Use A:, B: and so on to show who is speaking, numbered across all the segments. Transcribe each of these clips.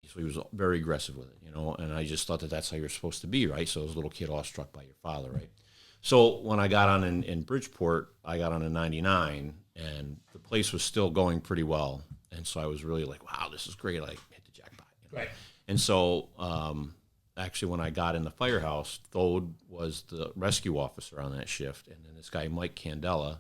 A: So he was very aggressive with it, and I just thought that that's how you're supposed to be, right? So as a little kid awestruck by your father, right? So when I got on in Bridgeport, I got on in 99, and the place was still going pretty well. And so I was really like, wow, this is great. I hit the jackpot.
B: Right.
A: And so actually when I got in the firehouse, Thode was the rescue officer on that shift. And then this guy, Mike Candela,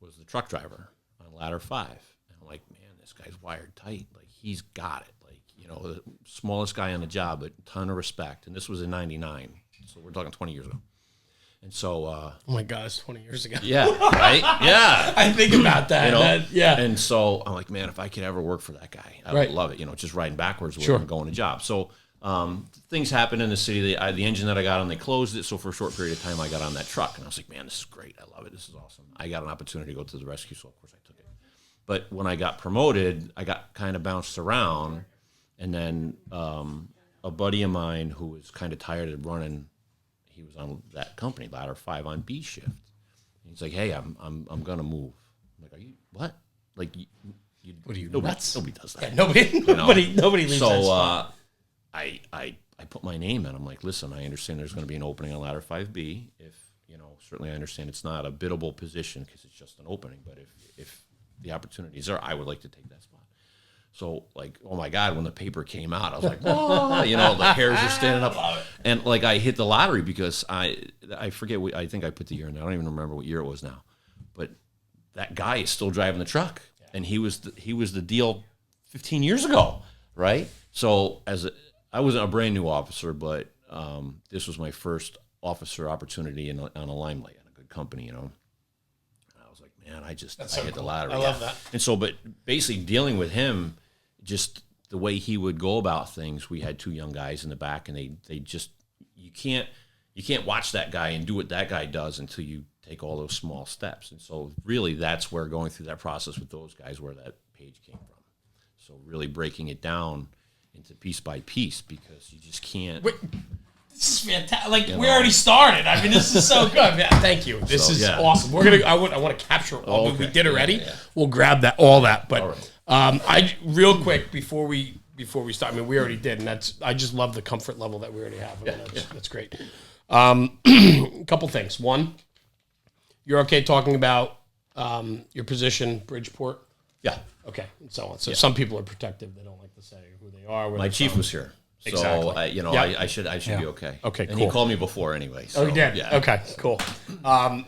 A: was the truck driver on ladder 5. And I'm like, man, this guy's wired tight. Like, he's got it. Like, the smallest guy on the job, but a ton of respect. And this was in 99. So we're talking 20 years ago. And so,
B: oh my God, it's 20 years ago.
A: Yeah, right? Yeah.
B: I think about that. Yeah.
A: And so I'm like, man, if I could ever work for that guy, I would love it. Just riding backwards with him going to job. So things happened in the city. The engine that I got on, they closed it. So for a short period of time, I got on that truck. And I was like, man, this is great. I love it. This is awesome. I got an opportunity to go to the rescue. So, of course, I took it. But when I got promoted, I got kind of bounced around. And then a buddy of mine who was kind of tired of running, he was on that company, ladder 5 on B shift. And he's like, hey, I'm gonna move. I'm like, are you what? Like, you
B: what are you
A: nobody,
B: nuts?
A: Nobody does that.
B: Yeah, nobody leaves that spot.
A: I put my name in. I'm like, listen, I understand there's going to be an opening on ladder 5B. If certainly I understand it's not a biddable position because it's just an opening. But if the opportunities are, I would like to take that spot. So, like, oh my God, when the paper came out, I was like, oh, the hairs are standing up. And like, I hit the lottery because I forget, I think I put the year in. I don't even remember what year it was now. But that guy is still driving the truck. And he was the deal 15 years ago, right? So I wasn't a brand new officer, but this was my first officer opportunity on a limelight in a good company, And I was like, man, I hit the lottery.
B: I love that.
A: And so, but basically dealing with him, just the way he would go about things, we had 2 young guys in the back, and they just, you can't watch that guy and do what that guy does until you take all those small steps. And so really that's where going through that process with those guys, where that page came from. So really breaking it down into piece by piece, because you just can't.
B: Wait, this is fantastic. Like, we already started. I mean, this is so good. Yeah, thank you. This is awesome. We're gonna. I want to capture all that we did already. Yeah. We'll grab all that. But
A: right.
B: I real quick before we start. I mean, we already did, and I just love the comfort level that we already have. I mean, that's great. A couple things. One, you're okay talking about your position, Bridgeport.
A: Yeah.
B: Okay, and so on. So some people are protective; they don't like to say who they are.
A: My chief was here. So,
B: exactly.
A: I should be okay.
B: Okay,
A: and
B: cool.
A: he called me before anyway. So,
B: oh, he did?
A: Yeah.
B: Okay, cool. I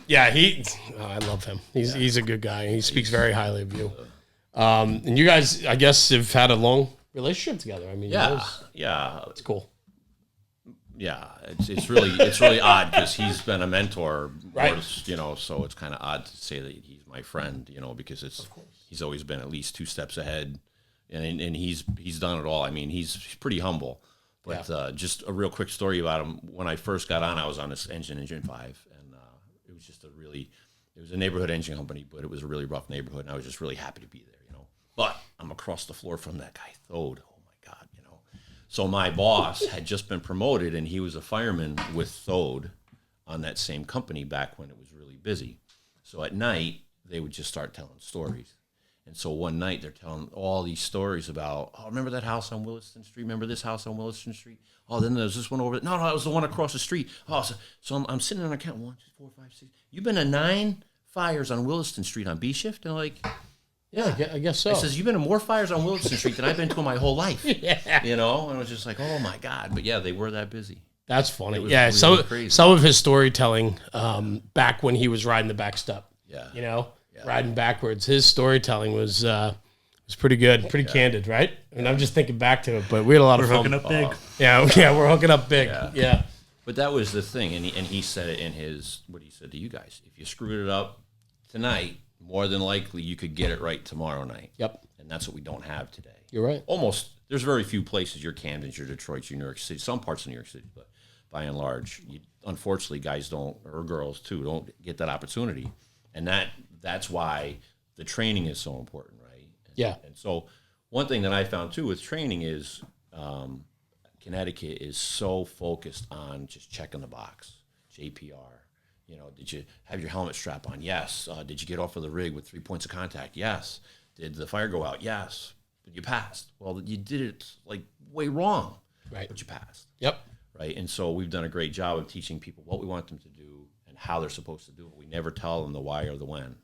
B: love him. He's a good guy. He speaks very highly of you. And you guys, I guess, have had a long relationship together. I mean, it's cool.
A: Yeah, it's really odd because he's been a mentor,
B: right?
A: So it's kind of odd to say that he's my friend, because he's always been at least 2 steps ahead. And he's done it all. I mean, he's pretty humble. But just a real quick story about him. When I first got on, I was on this engine 5, and it was just it was a neighborhood engine company, but it was a really rough neighborhood, and I was just really happy to be there, But I'm across the floor from that guy, Thode. Oh my God, So my boss had just been promoted, and he was a fireman with Thode on that same company back when it was really busy. So at night, they would just start telling stories. And so one night they're telling all these stories about, oh, remember that house on Williston Street? Remember this house on Williston Street? Oh, then there's this one over there. No, that was the one across the street. Oh, so I'm sitting on a count. 1, 2, 4, 5, 6. You've been to 9 fires on Williston Street on B shift? And I'm like,
B: yeah, I guess so.
A: He says, you've been to more fires on Williston Street than I've been to in my whole life.
B: Yeah.
A: And I was just like, oh my God. But yeah, they were that busy.
B: That's funny.
A: Yeah,
B: really
A: crazy.
B: Some of his storytelling back when he was riding the back step.
A: Yeah.
B: Riding backwards. His storytelling was pretty good, pretty candid, right? I mean, I'm just thinking back to it, but we had a lot of fun.
C: We're hooking up big.
B: Yeah, we're hooking up big. Yeah.
A: But that was the thing, and he said it in what he said to you guys. If you screwed it up tonight, more than likely you could get it right tomorrow night.
B: Yep.
A: And that's what we don't have today.
B: You're right.
A: Almost, there's very few places, your Camdens, your Detroits, your New York City, some parts of New York City, but by and large, unfortunately, guys don't, or girls too, don't get that opportunity. And that's why the training is so important, right? And so one thing that I found too with training is Connecticut is so focused on just checking the box, JPR. Did you have your helmet strap on? Yes. Did you get off of the rig with 3 points of contact? Yes. Did the fire go out? Yes. but you passed. Well, you did it like way wrong,
B: right?
A: But you passed.
B: Yep.
A: Right. And so we've done a great job of teaching people what we want them to do and how they're supposed to do it. We never tell them the why or the when.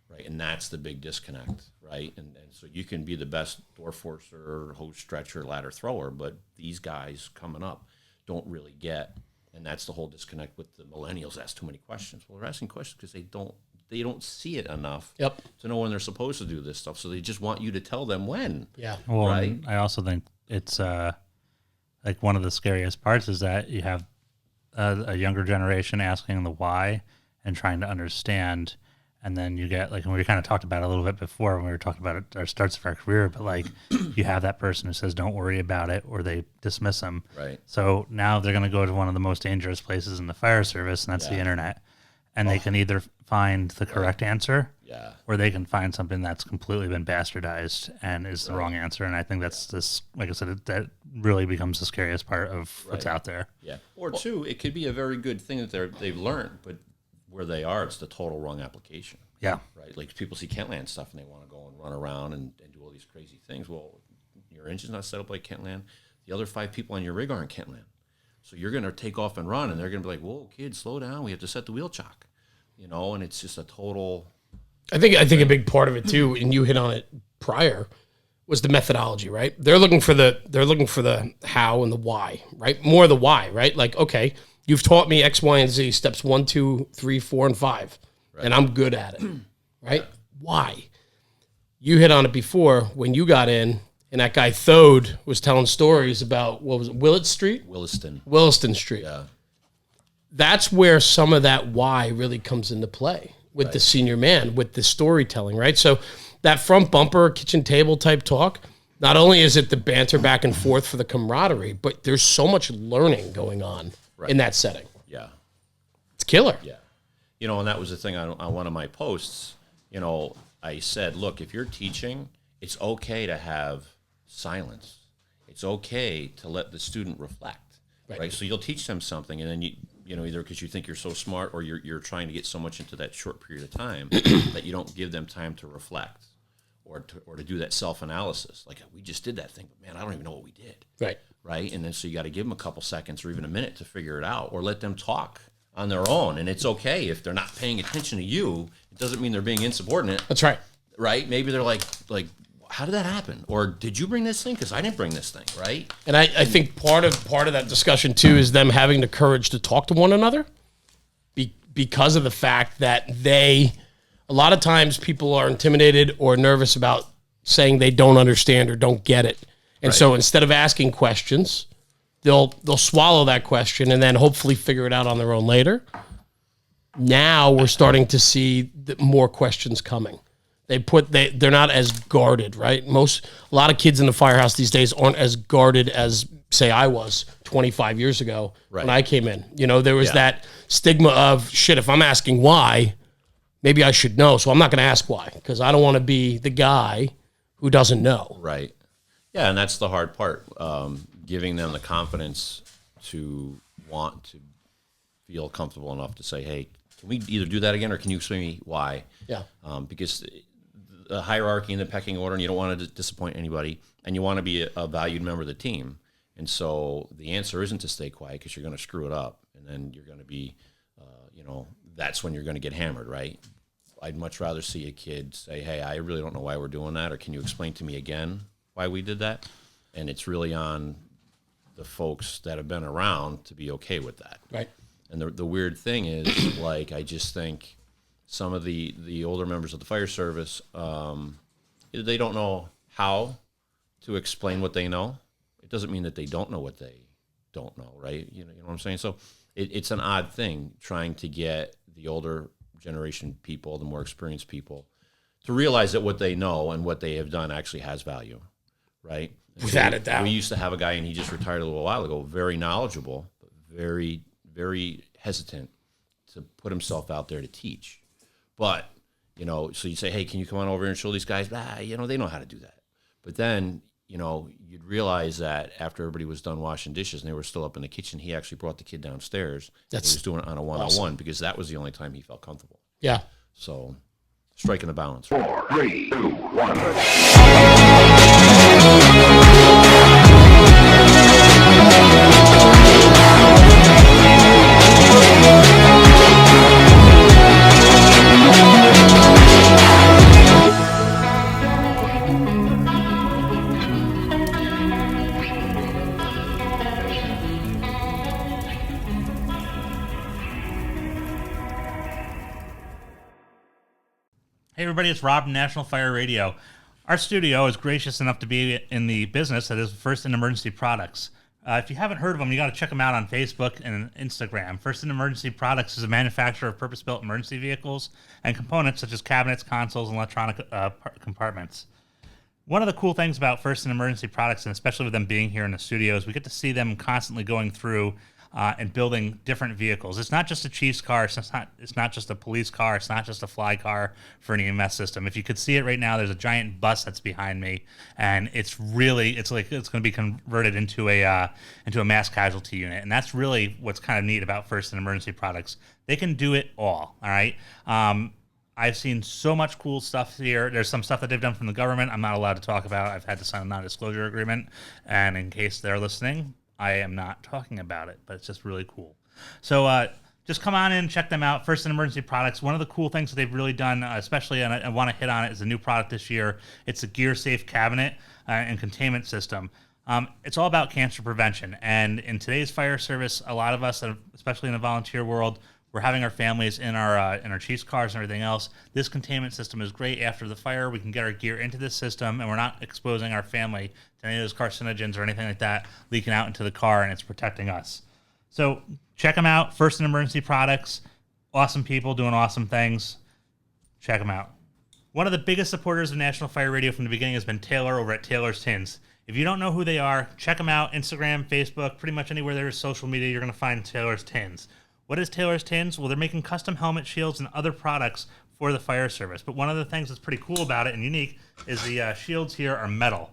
A: Right. And that's the big disconnect. Right. And so you can be the best door forcer, hose stretcher, ladder thrower, but these guys coming up don't really get. And that's the whole disconnect with the millennials. Ask too many questions. Well, they're asking questions because they don't see it enough to know when they're supposed to do this stuff. So they just want you to tell them when.
B: Yeah.
C: Well,
A: right.
C: I also think it's like one of the scariest parts is that you have a younger generation asking the why and trying to understand. And then you get, like, and we kind of talked about it a little bit before when we were talking about it, our starts of our career, but like you have that person who says, don't worry about it, or they dismiss them.
A: Right.
C: So now they're going to go to one of the most dangerous places in the fire service, and that's the internet. And they can either find the correct answer, or they can find something that's completely been bastardized and is the wrong answer. And I think that's this, like I said, that really becomes the scariest part of what's out there.
A: Yeah. Or two, it could be a very good thing that they've learned, but where they are, it's the total wrong application.
C: Yeah.
A: Right. Like people see Kentland stuff and they want to go and run around and do all these crazy things. Well, your engine's not set up like Kentland. The other 5 people on your rig aren't Kentland. So you're going to take off and run, and they're going to be like, whoa, kid, slow down. We have to set the wheel chock, and it's just a total.
B: I think a big part of it too, and you hit on it prior, was the methodology, right? They're looking for the how and the why, right? More the why, right? Like, okay, you've taught me X, Y, and Z, steps 1, 2, 3, 4, and 5, and I'm good at it, right? Why? You hit on it before when you got in, and that guy Thode was telling stories about, what was it, Willett Street? Williston Street.
A: Yeah.
B: That's where some of that why really comes into play with the senior man, with the storytelling, right? So that front bumper, kitchen table type talk, not only is it the banter back and forth for the camaraderie, but there's so much learning going on in that setting.
A: Yeah.
B: It's killer.
A: Yeah. And that was the thing on one of my posts. I said, look, if you're teaching, it's okay to have silence. It's okay to let the student reflect, right? So you'll teach them something, and then either because you think you're so smart or you're trying to get so much into that short period of time that you don't give them time to reflect or to do that self-analysis. Like, we just did that thing, but man, I don't even know what we did. Right. And then so you got to give them a couple seconds or even a minute to figure it out, or let them talk on their own. And it's okay if they're not paying attention to you. It doesn't mean they're being insubordinate.
B: That's right.
A: Right? Maybe they're like, how did that happen? Or did you bring this thing? Because I didn't bring this thing, right?
B: And I think part of that discussion too is them having the courage to talk to one another, because of the fact that a lot of times people are intimidated or nervous about saying they don't understand or don't get it. And so instead of asking questions, they'll swallow that question and then hopefully figure it out on their own later. Now we're starting to see more questions coming. They're not as guarded, right? A lot of kids in the firehouse these days aren't as guarded as, say, I was 25 years ago when I came in. There was that stigma of, shit, if I'm asking why, maybe I should know. So I'm not going to ask why, because I don't want to be the guy who doesn't know.
A: Right. Yeah, and that's the hard part. Giving them the confidence to want to feel comfortable enough to say, hey, can we either do that again, or can you explain me why?
B: Yeah.
A: Because the hierarchy and the pecking order, and you don't want to disappoint anybody, and you want to be a valued member of the team. And so the answer isn't to stay quiet, because you're going to screw it up, and then you're going to be, that's when you're going to get hammered, right? I'd much rather see a kid say, hey, I really don't know why we're doing that, or can you explain to me again why we did that? And it's really on the folks that have been around to be okay with that.
B: Right.
A: And the weird thing is, like, I just think some of the older members of the fire service, they don't know how to explain what they know. It doesn't mean that they don't know what they don't know, right? You know what I'm saying? So it's an odd thing trying to get the older generation people, the more experienced people, to realize that what they know and what they have done actually has value, right?
B: Without a doubt.
A: We used to have a guy, and he just retired a little while ago, very knowledgeable, but very, very hesitant to put himself out there to teach. But, so you say, hey, can you come on over and show these guys? They know how to do that. But then, you'd realize that after everybody was done washing dishes and they were still up in the kitchen, he actually brought the kid downstairs. He was doing it on a one-on-one because that was the only time he felt comfortable.
B: Yeah.
A: So striking the balance.
D: 4, 3, 2, 1.
C: everybody? It's Rob from National Fire Radio. Our studio is gracious enough to be in the business that is First in Emergency Products. If you haven't heard of them, you got to check them out on Facebook and Instagram. First in Emergency Products is a manufacturer of purpose-built emergency vehicles and components such as cabinets, consoles, and electronic compartments. One of the cool things about First in Emergency Products, and especially with them being here in the studio, is we get to see them constantly going through and building different vehicles. It's not just a Chiefs car. It's not just a police car. It's not just a fly car for an EMS system. If you could see it right now, there's a giant bus that's behind me, and it's going to be converted into a mass casualty unit, and that's really what's kind of neat about First in Emergency Products. They can do it all. All right. I've seen so much cool stuff here. There's some stuff that they've done from the government I'm not allowed to talk about. I've had to sign a non-disclosure agreement, and in case they're listening, I am not talking about it, but it's just really cool. So just come on in, check them out. First in Emergency Products. One of the cool things that they've really done, especially, and I want to hit on it, is a new product this year. It's a gear-safe cabinet and containment system. It's all about cancer prevention. And in today's fire service, a lot of us, especially in the volunteer world, we're having our families in our Chiefs cars and everything else. This containment system is great. After the fire, we can get our gear into this system, and we're not exposing our family to any of those carcinogens or anything like that leaking out into the car, and it's protecting us. So check them out. First in Emergency Products. Awesome people doing awesome things. Check them out. One of the biggest supporters of National Fire Radio from the beginning has been Taylor over at Taylor's Tins. If you don't know who they are, check them out. Instagram, Facebook, pretty much anywhere there is social media, you're going to find Taylor's Tins. What is Taylor's Tins? Well, they're making custom helmet shields and other products for the fire service. But one of the things that's pretty cool about it and unique is the shields here are metal.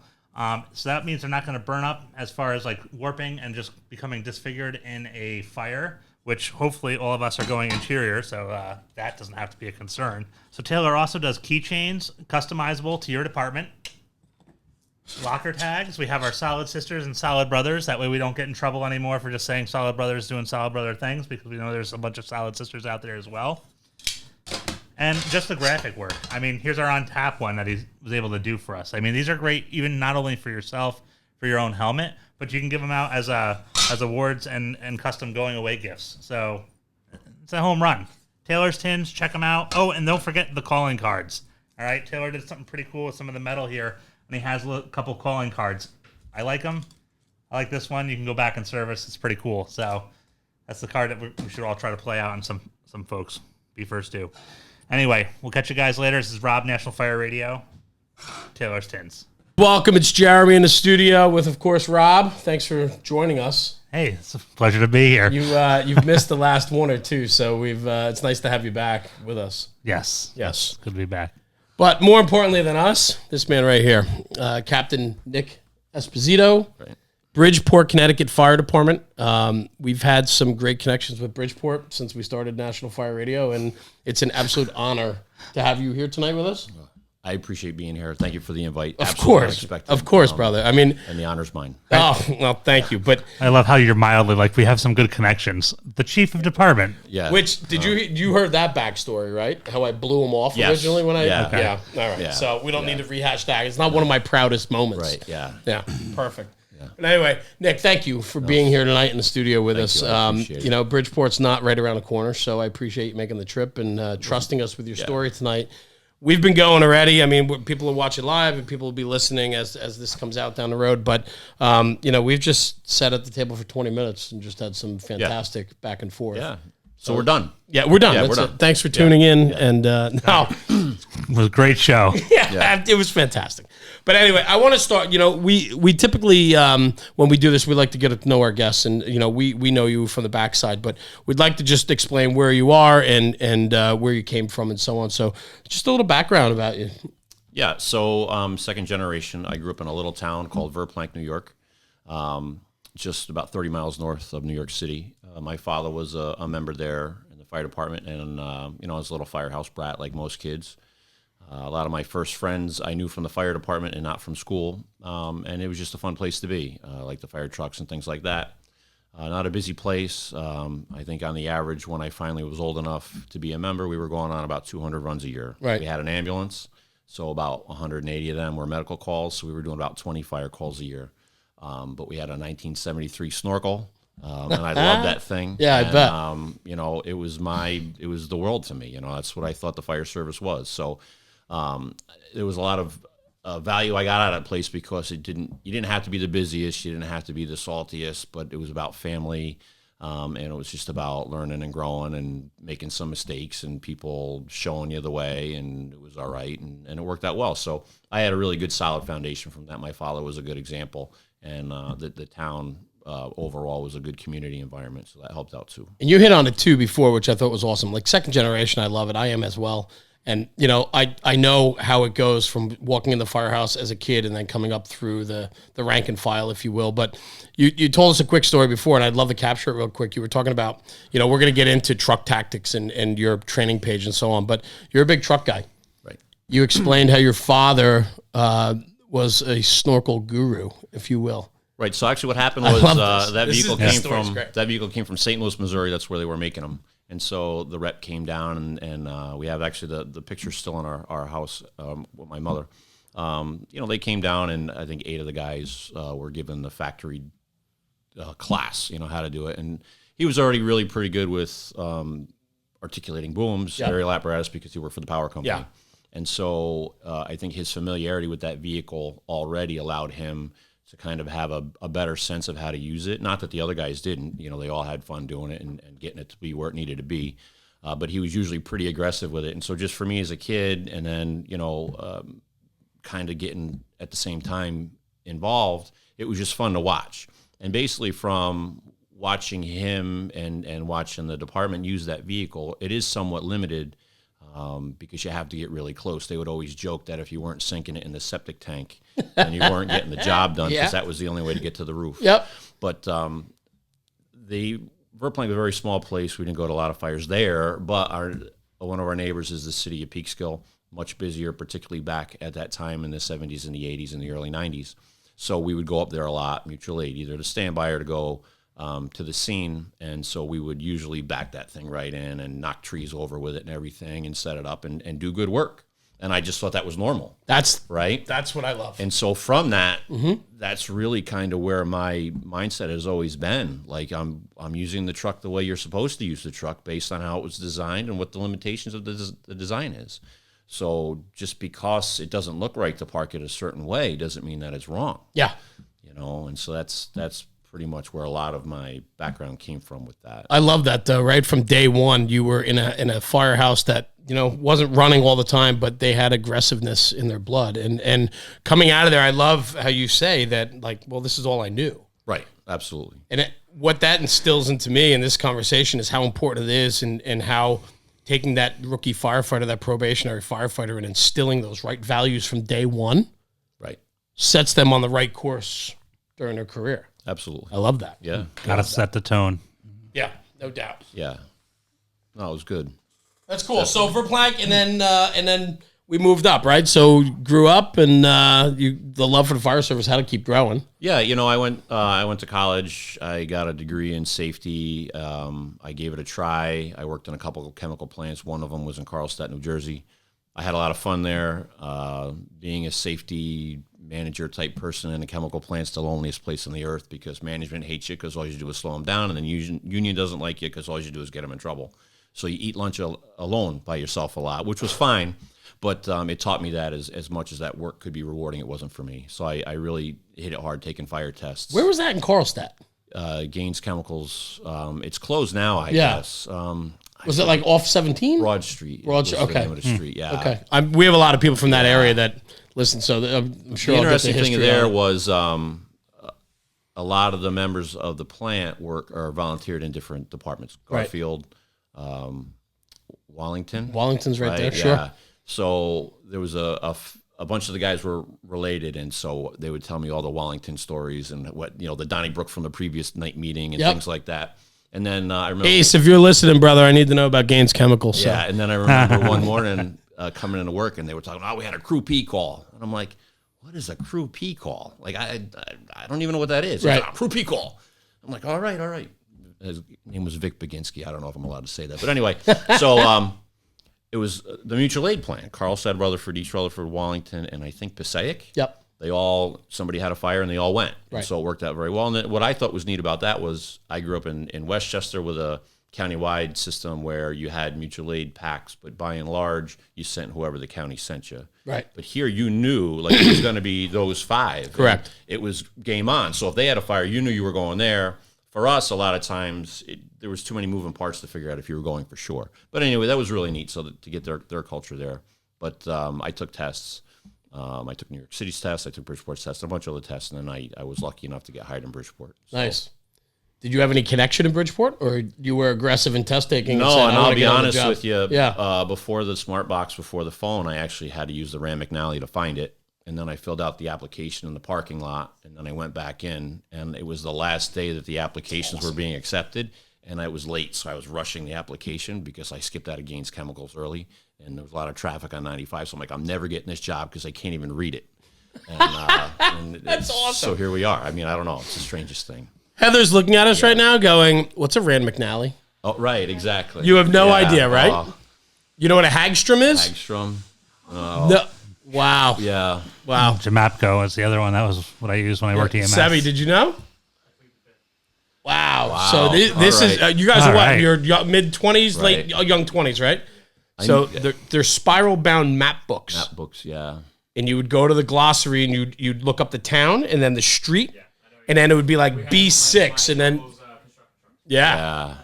C: So that means they're not going to burn up as far as like warping and just becoming disfigured in a fire, which hopefully all of us are going interior, so that doesn't have to be a concern. So Taylor also does keychains, customizable to your department. Locker tags. We have our Solid Sisters and Solid Brothers. That way we don't get in trouble anymore for just saying Solid Brothers doing Solid Brother things, because we know there's a bunch of Solid Sisters out there as well. And just the graphic work. I mean, here's our on tap one that he was able to do for us. I mean, these are great, even not only for yourself, for your own helmet, but you can give them out as awards and custom going away gifts. So it's a home run. Taylor's Tins, check them out. Oh, and don't forget the calling cards. All right, Taylor did something pretty cool with some of the metal here. And he has a couple calling cards. I like them. I like this one. You can go back and service. It's pretty cool. So that's the card that we should all try to play out on some folks. Be first to. Anyway, we'll catch you guys later. This is Rob, National Fire Radio. Taylor's Tins.
B: Welcome. It's Jeremy in the studio with, of course, Rob. Thanks for joining us.
C: Hey, it's a pleasure to be here.
B: You've missed the last one or two, so it's nice to have you back with us.
C: Yes. Good to be back.
B: But more importantly than us, this man right here, Captain Nick Esposito, right. Bridgeport, Connecticut Fire Department. We've had some great connections with Bridgeport since we started National Fire Radio, and it's an absolute honor to have you here tonight with us.
A: I appreciate being here. Thank you for the invite.
B: Of course, brother. I mean,
A: and the honor's mine.
B: Oh, well, thank you. But
C: I love how you're mildly like, we have some good connections. The chief of department.
A: Yeah.
B: Which you heard that backstory, right? How I blew him off originally when I
A: Okay.
B: Yeah. All right. Yeah. So we don't need to rehash that. It's not one of my proudest moments.
A: Right. Yeah.
B: Yeah. Perfect. Yeah. But anyway, Nick, thank you for being here tonight in the studio with us.
A: You
B: know, Bridgeport's not right around the corner, so I appreciate you making the trip and trusting us with your story tonight. We've been going already. I mean, people are watching live, and people will be listening as this comes out down the road. But you know, we've just sat at the table for 20 minutes and just had some fantastic back and forth.
A: Yeah. So we're done.
B: Yeah, we're done.
A: Yeah,
B: That's
A: we're
B: it.
A: done.
B: Thanks for tuning in. And no,
C: it was a great show.
B: It was fantastic. But anyway, I want to start. You know, we typically when we do this, we like to get to know our guests, and you know, we know you from the backside, but we'd like to just explain where you are and where you came from and so on. So just a little background about you.
A: Yeah. So second generation. I grew up in a little town called Verplanck, New York, just about 30 miles north of New York City. My father was a member there in the fire department, and you know, I was a little firehouse brat like most kids. A lot of my first friends I knew from the fire department and not from school, and it was just a fun place to be, like the fire trucks and things like that. Not a busy place. I think on the average, when I finally was old enough to be a member, we were going on about 200 runs a year.
B: Right.
A: We had an ambulance, so about 180 of them were medical calls, so we were doing about 20 fire calls a year. But we had a 1973 snorkel. And I loved that thing.
B: Yeah, I bet.
A: You know, it was the world to me. You know, that's what I thought the fire service was. So There was a lot of value I got out of that place because you didn't have to be the busiest, you didn't have to be the saltiest, but it was about family, and it was just about learning and growing and making some mistakes and people showing you the way, and it was all right, and it worked out well. So I had a really good, solid foundation from that. My father was a good example, and the town overall was a good community environment, so that helped out too.
B: And you hit on it too before, which I thought was awesome. Like second generation, I love it. I am as well. And, you know, I know how it goes from walking in the firehouse as a kid and then coming up through the rank and file, if you will. But you told us a quick story before, and I'd love to capture it real quick. You were talking about, you know, we're going to get into truck tactics and your training page and so on, but you're a big truck guy.
A: Right.
B: You explained how your father was a snorkel guru, if you will.
A: Right. So actually what happened was that vehicle came from St. Louis, Missouri. That's where they were making them. And so the rep came down, and we have actually the picture still in our house with my mother. You know, they came down, and I think 8 of the guys were given the factory class, you know, how to do it. And he was already really pretty good with articulating booms, aerial apparatus, because he worked for the power company.
B: Yeah.
A: And so I think his familiarity with that vehicle already allowed him to kind of have a better sense of how to use it. Not that the other guys didn't. You know, they all had fun doing it and getting it to be where it needed to be. But he was usually pretty aggressive with it. And so just for me as a kid, and then, you know, kind of getting at the same time involved, it was just fun to watch. And basically from watching him and watching the department use that vehicle, it is somewhat limited because you have to get really close. They would always joke that if you weren't sinking it in the septic tank, and you weren't getting the job done, because that was the only way to get to the roof.
B: Yep.
A: But Verplank was a very small place. We didn't go to a lot of fires there, but one of our neighbors is the city of Peekskill, much busier, particularly back at that time in the 70s and the 80s and the early 90s. So we would go up there a lot, mutual aid, either to stand by or to go to the scene. And so we would usually back that thing right in and knock trees over with it and everything and set it up and do good work. And I just thought that was normal.
B: That's
A: right.
B: That's what I love.
A: And so from that, that's really kind of where my mindset has always been. Like I'm using the truck the way you're supposed to use the truck, based on how it was designed and what the limitations of the design is. So just because it doesn't look right to park it a certain way doesn't mean that it's wrong.
B: Yeah.
A: You know, and so that's pretty much where a lot of my background came from with that.
B: I love that though. Right from day one, you were in a firehouse that, you know, wasn't running all the time, but they had aggressiveness in their blood. And coming out of there, I love how you say that, like, well, this is all I knew.
A: Right. Absolutely.
B: And what that instills into me in this conversation is how important it is, and how taking that rookie firefighter, that probationary firefighter, and instilling those right values from day one,
A: right, sets
B: them on the right course during their career.
A: Absolutely.
B: I love that.
A: Yeah.
C: Gotta set the tone.
B: Yeah, no doubt.
A: Yeah. No, it was good.
B: That's cool. Definitely. So Verplank, and then we moved up, right? So grew up, and the love for the fire service had to keep growing.
A: Yeah, you know, I went to college. I got a degree in safety. I gave it a try. I worked in a couple of chemical plants. One of them was in Carlstadt, New Jersey. I had a lot of fun there. Being a safety manager type person in a chemical plant's the loneliest place on the earth, because management hates you because all you do is slow them down, and then union doesn't like you because all you do is get them in trouble. So you eat lunch alone by yourself a lot, which was fine, but it taught me that as much as that work could be rewarding, it wasn't for me. So I really hit it hard taking fire tests.
B: Where was that in Carlstadt?
A: Gaines Chemicals. It's closed now, I guess.
B: Was it like off 17?
A: Broad Street.
B: Okay.
A: The name of the street, yeah.
B: Okay. We have a lot of people from that area that listen, so I'm sure
A: the
B: I'll
A: interesting
B: get the
A: thing there was a lot of the members of the plant are volunteered in different departments. Garfield, Wallington.
B: Wallington's right there,
A: yeah.
B: sure.
A: So there was a bunch of the guys were related, and so they would tell me all the Wallington stories and what, you know, the Donnybrook from the previous night meeting and things like that. And then I remember,
B: Ace, if you're listening, brother, I need to know about Gaines Chemicals. So.
A: Yeah, and then I remember one morning coming into work, and they were talking, we had a crew P call. And I'm like, what is a crew P call? Like, I don't even know what that is.
B: Right.
A: Like, crew P call. I'm like, all right. His name was Vic Baginski. I don't know if I'm allowed to say that. But anyway, so it was the mutual aid plant. Carlstadt, Rutherford, East Rutherford, Wallington, and I think Passaic.
B: Yep.
A: Somebody had a fire and they all went.
B: Right.
A: And so it worked out very well. And what I thought was neat about that was I grew up in Westchester with a countywide system where you had mutual aid packs, but by and large, you sent whoever the county sent you.
B: Right.
A: But here you knew like it was going to be those 5.
B: Correct.
A: And it was game on. So if they had a fire, you knew you were going there. For us, a lot of times there was too many moving parts to figure out if you were going for sure. But anyway, that was really neat. So to get their culture there. But I took tests. I took New York City's test. I took Bridgeport's test, and a bunch of other tests, and then I was lucky enough to get hired in Bridgeport. So.
B: Nice. Did you have any connection in Bridgeport, or you were aggressive in test taking?
A: No, and I'll be honest with you.
B: Yeah.
A: Before the smart box, before the phone, I actually had to use the Rand McNally to find it. And then I filled out the application in the parking lot, and then I went back in, and it was the last day that the applications were being accepted, and I was late, so I was rushing the application because I skipped out of Gaines Chemicals early, and there was a lot of traffic on 95, so I'm like, I'm never getting this job because I can't even read it. And
B: That's awesome.
A: So here we are. I mean, I don't know. It's the strangest thing.
B: Heather's looking at us right now going, what's a Rand McNally?
A: Oh, right, exactly.
B: You have no idea, right? You know what a Hagstrom is?
A: Hagstrom.
B: No. Wow.
A: Yeah.
B: Wow.
C: Jamapco is the other one. That was what I used when I worked EMS.
B: Sebby, did you know? Wow. So this
A: All
B: is,
A: right.
B: you guys are
C: All
B: what?
C: right.
B: You're mid-20s,
A: Right.
B: late, young 20s, right? So they're spiral-bound map books.
A: Map books, yeah.
B: And you would go to the glossary and you'd look up the town and then the street, and then it would be like B6, and then... Yeah.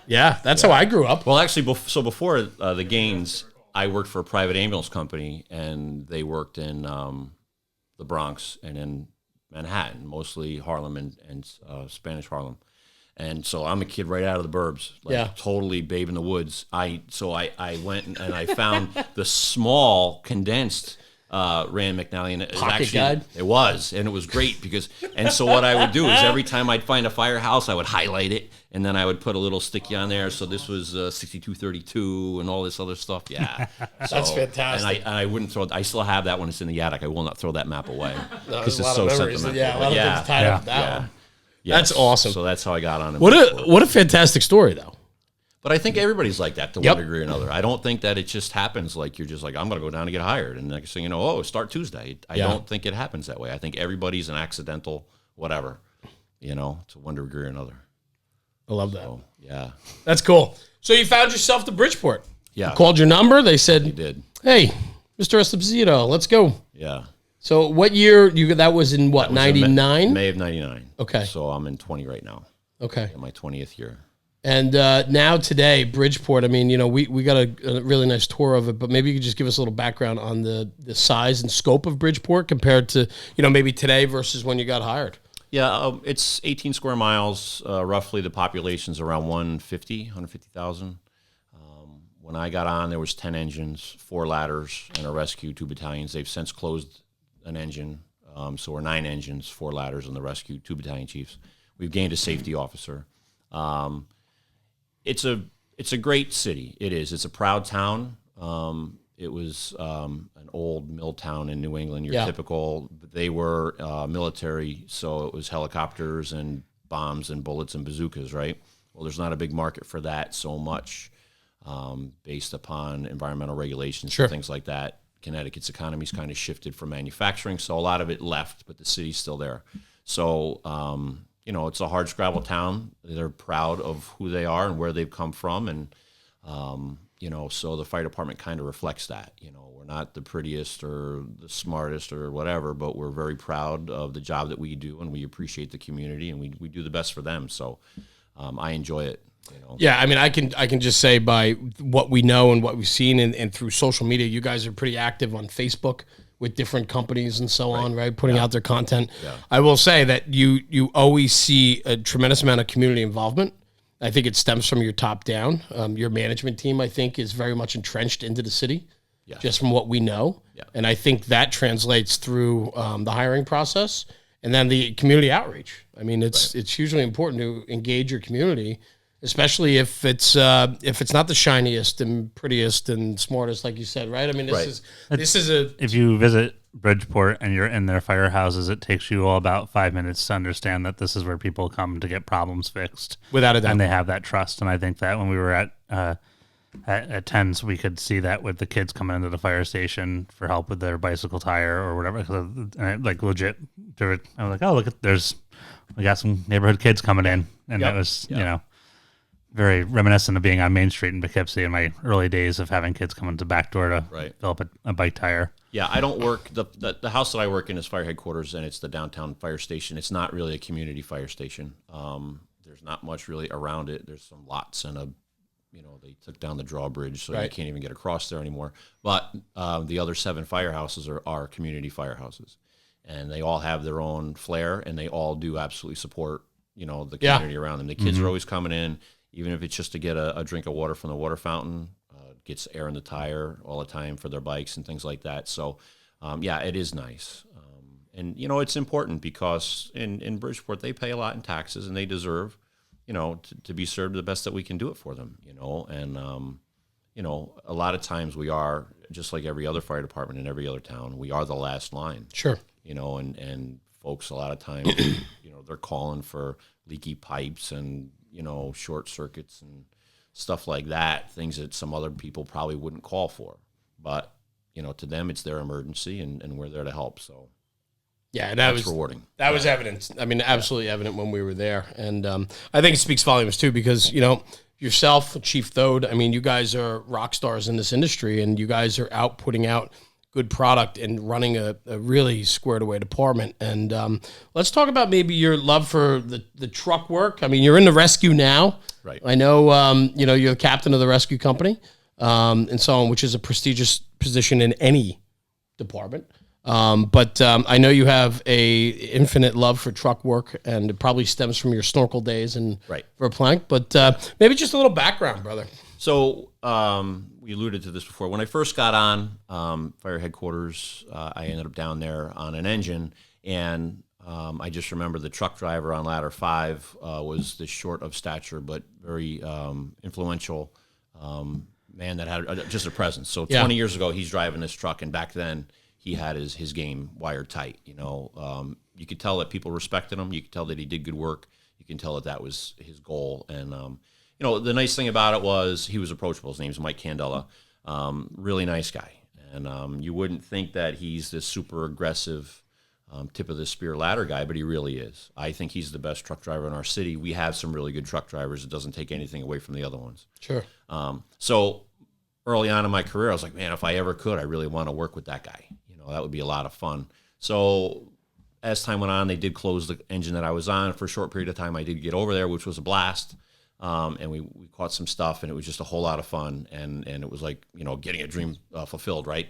B: That's how I grew up.
A: Well, actually, before the Gaines, I worked for a private ambulance company, and they worked in the Bronx and in Manhattan, mostly Harlem and Spanish Harlem. And so I'm a kid right out of the burbs, totally babe in the woods. I went and I found the small condensed Rand McNally, and it was
B: Pocket
A: actually
B: guide?
A: it was, and it was great because so what I would do is every time I'd find a firehouse, I would highlight it, and then I would put a little sticky on there. So this was 6232 and all this other stuff. Yeah,
B: That's fantastic.
A: And I wouldn't throw it. I still have that when it's in the attic. I will not throw that map away because
B: There's
A: it's
B: a lot
A: so
B: of memories.
A: sentimental.
B: Yeah, a lot of things tied up with that one.
A: Yes.
B: That's awesome.
A: So that's how I got on it.
B: What a fantastic story, though.
A: But I think everybody's like that to one degree or another. I don't think that it just happens like you're just like, I'm going to go down and get hired. And next thing you know, start Tuesday. I don't think it happens that way. I think everybody's an accidental whatever, to one degree or another.
B: I love that.
A: So, yeah.
B: That's cool. So you found yourself to Bridgeport.
A: Yeah.
B: You called your number. They said,
A: You did.
B: hey, Mr. Esposito, let's go.
A: Yeah.
B: So what year, that was in what, 99?
A: May of 99.
B: Okay.
A: So I'm in 20 right now.
B: Okay.
A: In my 20th year.
B: And now today, Bridgeport, I mean, we got a really nice tour of it, but maybe you could just give us a little background on the size and scope of Bridgeport compared to, maybe today versus when you got hired.
A: Yeah, it's 18 square miles. Roughly the population's around 150,000. When I got on, there was 10 engines, 4 ladders, and a rescue, 2 battalions. They've since closed an engine, so we're 9 engines, 4 ladders, and the rescue, 2 battalion chiefs. We've gained a safety officer. It's a great city. It is. It's a proud town. It was an old mill town in New England. Your typical. They were military, so it was helicopters and bombs and bullets and bazookas, right? Well, there's not a big market for that so much, based upon environmental regulations and things like that. Connecticut's economy's kind of shifted from manufacturing, so a lot of it left, but the city's still there. So. It's a hardscrabble town. They're proud of who they are and where they've come from. And, so the fire department kind of reflects that. We're not the prettiest or the smartest or whatever, but we're very proud of the job that we do, and we appreciate the community, and we do the best for them. So I enjoy it.
B: Yeah, I mean, I can just say by what we know and what we've seen and through social media, you guys are pretty active on Facebook with different companies and so on, right? Putting out their content. Yeah. I will say that you always see a tremendous amount of community involvement. I think it stems from your top down. Your management team, I think, is very much entrenched into the city, just from what we know. Yeah. And I think that translates through the hiring process and then the community outreach. I mean, it's hugely important to engage your community, especially if it's not the shiniest and prettiest and smartest, like you said, right? I mean, this is a.
C: If you visit Bridgeport and you're in their firehouses, it takes you all about 5 minutes to understand that this is where people come to get problems fixed,
B: without a doubt,
C: and they have that trust. And I think that when we were at Tens, we could see that with the kids coming into the fire station for help with their bicycle tire or whatever. Like legit, I was like, oh look, we got some neighborhood kids coming in, and it was very reminiscent of being on Main Street in Poughkeepsie in my early days of having kids come into the back door to fill up a bike tire.
A: Yeah, I don't work the house that I work in is fire headquarters, and it's the downtown fire station. It's not really a community fire station. There's not much really around it. There's some lots and they took down the drawbridge, so you can't even get across there anymore. But the other 7 firehouses are community firehouses, and they all have their own flair, and they all do absolutely support the community around them. The kids are always coming in, even if it's just to get a drink of water from the water fountain. Gets air in the tire all the time for their bikes and things like that. So, it is nice. And it's important because in Bridgeport, they pay a lot in taxes, and they deserve to be served the best that we can do it for them, and, a lot of times we are, just like every other fire department in every other town, we are the last line.
B: Sure.
A: And folks, a lot of times, they're calling for leaky pipes and, short circuits and stuff like that, things that some other people probably wouldn't call for. But, to them, it's their emergency, and we're there to help. So.
B: Yeah, and that was
A: rewarding.
B: That was evident. I mean, absolutely evident when we were there, and I think it speaks volumes too because yourself, Chief Thode. I mean, you guys are rock stars in this industry, and you guys are out putting out good product and running a really squared away department. And let's talk about maybe your love for the truck work. I mean, you're in the rescue now,
A: right?
B: I know. You're the captain of the rescue company, and so on, which is a prestigious position in any department. But I know you have a infinite love for truck work, and it probably stems from your snorkel days and Verplank. But maybe just a little background, brother.
A: So we alluded to this before. When I first got on fire headquarters, I ended up down there on an engine, and I just remember the truck driver on ladder 5 was this short of stature but very influential man that had just a presence. So 20 years ago, he's driving this truck, and back then, he had his game wired tight. You could tell that people respected him. You could tell that he did good work. You can tell that was his goal. And the nice thing about it was he was approachable. His name's Mike Candela. Really nice guy. And you wouldn't think that he's this super aggressive tip of the spear ladder guy, but he really is. I think he's the best truck driver in our city. We have some really good truck drivers. It doesn't take anything away from the other ones.
B: Sure.
A: So early on in my career, I was like, man, if I ever could, I really want to work with that guy. That would be a lot of fun. So as time went on, they did close the engine that I was on. For a short period of time, I did get over there, which was a blast. And we caught some stuff, and it was just a whole lot of fun. And it was like, getting a dream fulfilled, right?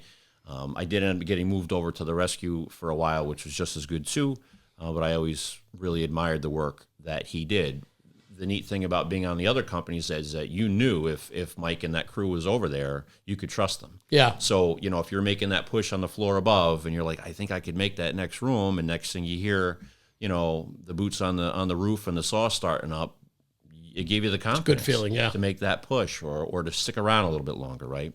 A: I did end up getting moved over to the rescue for a while, which was just as good too. But I always really admired the work that he did. The neat thing about being on the other companies is that you knew if Mike and that crew was over there, you could trust them.
B: Yeah.
A: So, if you're making that push on the floor above and you're like, I think I could make that next room, and next thing you hear, the boots on the roof and the saw starting up, it gave you the confidence.
B: It's a good feeling, yeah.
A: To make that push or to stick around a little bit longer, right?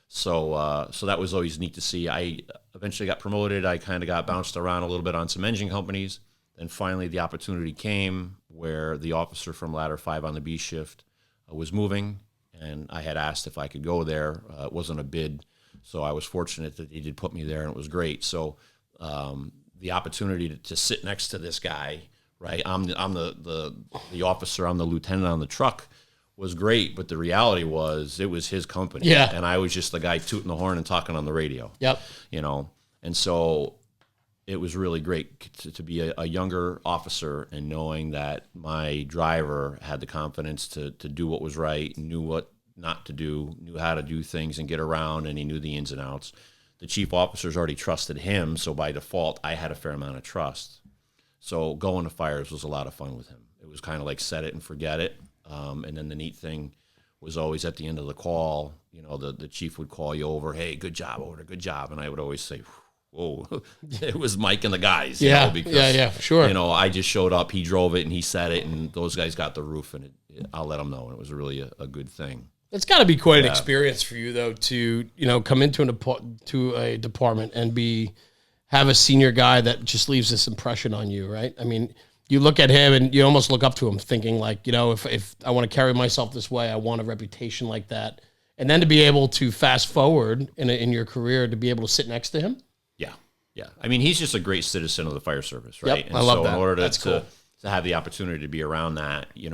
A: So that was always neat to see. I eventually got promoted. I kind of got bounced around a little bit on some engine companies. Then finally the opportunity came where the officer from ladder 5 on the B shift was moving, and I had asked if I could go there. It wasn't a bid, so I was fortunate that he did put me there, and it was great. So the opportunity to sit next to this guy, right? I'm the officer, I'm the lieutenant on the truck, was great, but the reality was it was his company.
B: Yeah.
A: And I was just the guy tooting the horn and talking on the radio.
B: Yep.
A: And so it was really great to be a younger officer and knowing that my driver had the confidence to do what was right, knew what not to do, knew how to do things and get around, and he knew the ins and outs. The chief officers already trusted him, so by default, I had a fair amount of trust. So going to fires was a lot of fun with him. It was kind of like set it and forget it. And then the neat thing was always at the end of the call, the chief would call you over, hey, good job, over there, good job. And I would always say, whoa, it was Mike and the guys.
B: Because, sure.
A: I just showed up, he drove it, and he said it, and those guys got the roof, and I'll let them know. And it was really a good thing.
B: It's got to be quite an experience for you, though, to come into a department and have a senior guy that just leaves this impression on you, right? I mean, you look at him and you almost look up to him, thinking like, if I want to carry myself this way, I want a reputation like that, and then to be able to fast forward in your career to be able to sit next to him.
A: Yeah. I mean, he's just a great citizen of the fire service, right?
B: Yep, I love that.
A: In order
B: That's cool.
A: to have the opportunity to be around that, you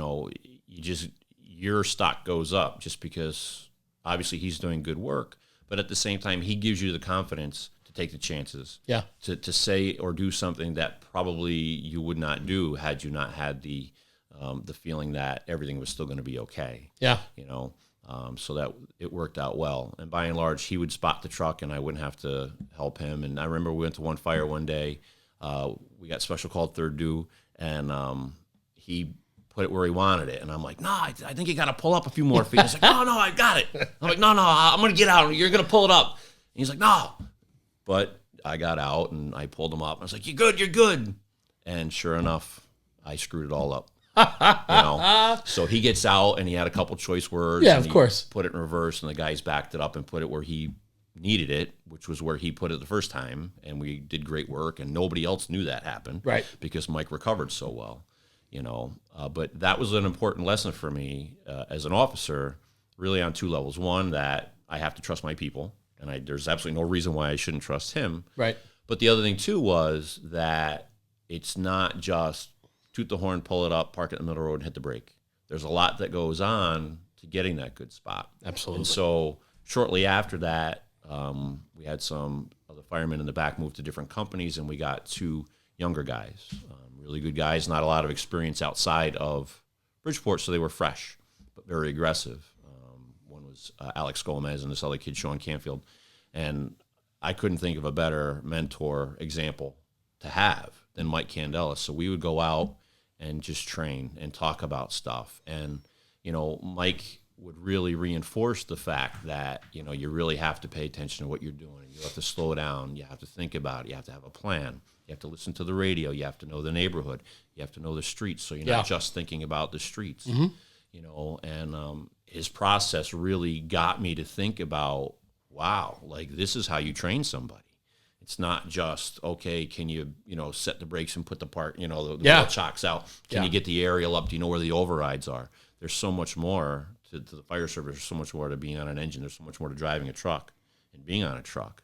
A: your stock goes up just because obviously he's doing good work, but at the same time, he gives you the confidence to take the chances.
B: Yeah.
A: To say or do something that probably you would not do had you not had the feeling that everything was still going to be okay.
B: Yeah.
A: You know, so that it worked out well. And by and large, he would spot the truck and I wouldn't have to help him. And I remember we went to one fire one day. We got special called third due, and he put it where he wanted it. And I'm like, no, I think you got to pull up a few more feet. He's like, no, I got it. I'm like, no, I'm going to get out. You're going to pull it up. And he's like, no. But I got out and I pulled him up. I was like, you're good. And sure enough, I screwed it all up. So he gets out and he had a couple choice words.
B: Yeah,
A: and
B: of course.
A: Put it in reverse, and the guys backed it up and put it where he needed it, which was where he put it the first time. And we did great work, and nobody else knew that happened,
B: right?
A: Because Mike recovered so well. But that was an important lesson for me as an officer, really on two levels. One, that I have to trust my people, and there's absolutely no reason why I shouldn't trust him.
B: Right.
A: But the other thing, too, was that it's not just toot the horn, pull it up, park it in the middle of the road, and hit the brake. There's a lot that goes on to getting that good spot.
B: Absolutely.
A: And so shortly after that, we had some of the firemen in the back move to different companies, and we got two younger guys, really good guys, not a lot of experience outside of Bridgeport, so they were fresh, but very aggressive. One was Alex Gomez and this other kid, Sean Canfield. And I couldn't think of a better mentor example to have than Mike Candelas. So we would go out and just train and talk about stuff. And, Mike would really reinforce the fact that, you really have to pay attention to what you're doing. You have to slow down. You have to think about it. You have to have a plan. You have to listen to the radio. You have to know the neighborhood. You have to know the streets. So you're not just thinking about the streets, and his process really got me to think about, wow, like this is how you train somebody. It's not just, okay, can you, set the brakes and put the part, the wheel chocks out. Can you get the aerial up? Do you know where the overrides are? There's so much more to the fire service. There's so much more to being on an engine. There's so much more to driving a truck and being on a truck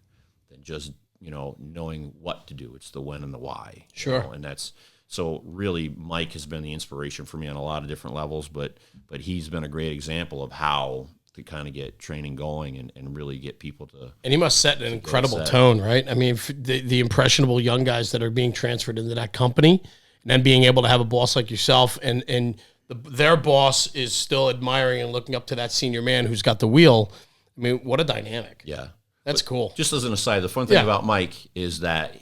A: than just, knowing what to do. It's the when and the why.
B: Sure.
A: And that's, so really Mike has been the inspiration for me on a lot of different levels, but he's been a great example of how to kind of get training going and really get people to.
B: And he must set an incredible tone, right? I mean, the impressionable young guys that are being transferred into that company, and then being able to have a boss like yourself, and their boss is still admiring and looking up to that senior man who's got the wheel. I mean, what a dynamic.
A: Yeah.
B: That's cool.
A: Just as an aside, the fun thing about Mike is that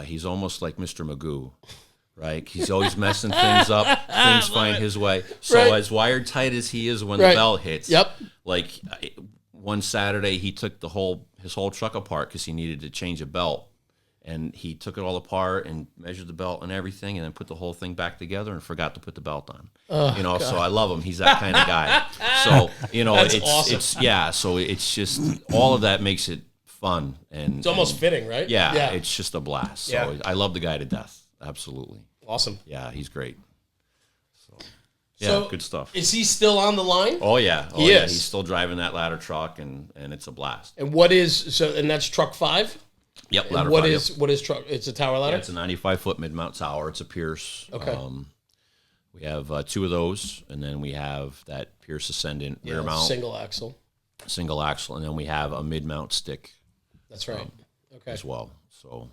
A: he's almost like Mr. Magoo, right? He's always messing things up. Things find his way. So as wired tight as he is when the bell hits, like one Saturday he took his whole truck apart because he needed to change a belt. And he took it all apart and measured the belt and everything, and then put the whole thing back together and forgot to put the belt on. So I love him. He's that kind of guy. So
B: That's
A: it's
B: awesome.
A: So it's just all of that makes it fun, and
B: it's almost fitting, right?
A: Yeah, it's just a blast. So
B: Yeah.
A: I love the guy to death. Absolutely.
B: Awesome.
A: Yeah, he's great.
B: So
A: good stuff.
B: Is he still on the line?
A: Oh yeah,
B: He is.
A: He's still driving that ladder truck, and it's a blast.
B: And and that's truck 5?
A: Yep.
B: And
A: Ladder
B: what
A: five,
B: is what is truck? It's a tower ladder.
A: Yeah, it's a 95-foot mid-mount tower. It's a Pierce.
B: Okay.
A: We have 2 of those, and then we have that Pierce Ascendant rear mount,
B: single axle,
A: and then we have a mid-mount stick.
B: That's right.
A: As well. So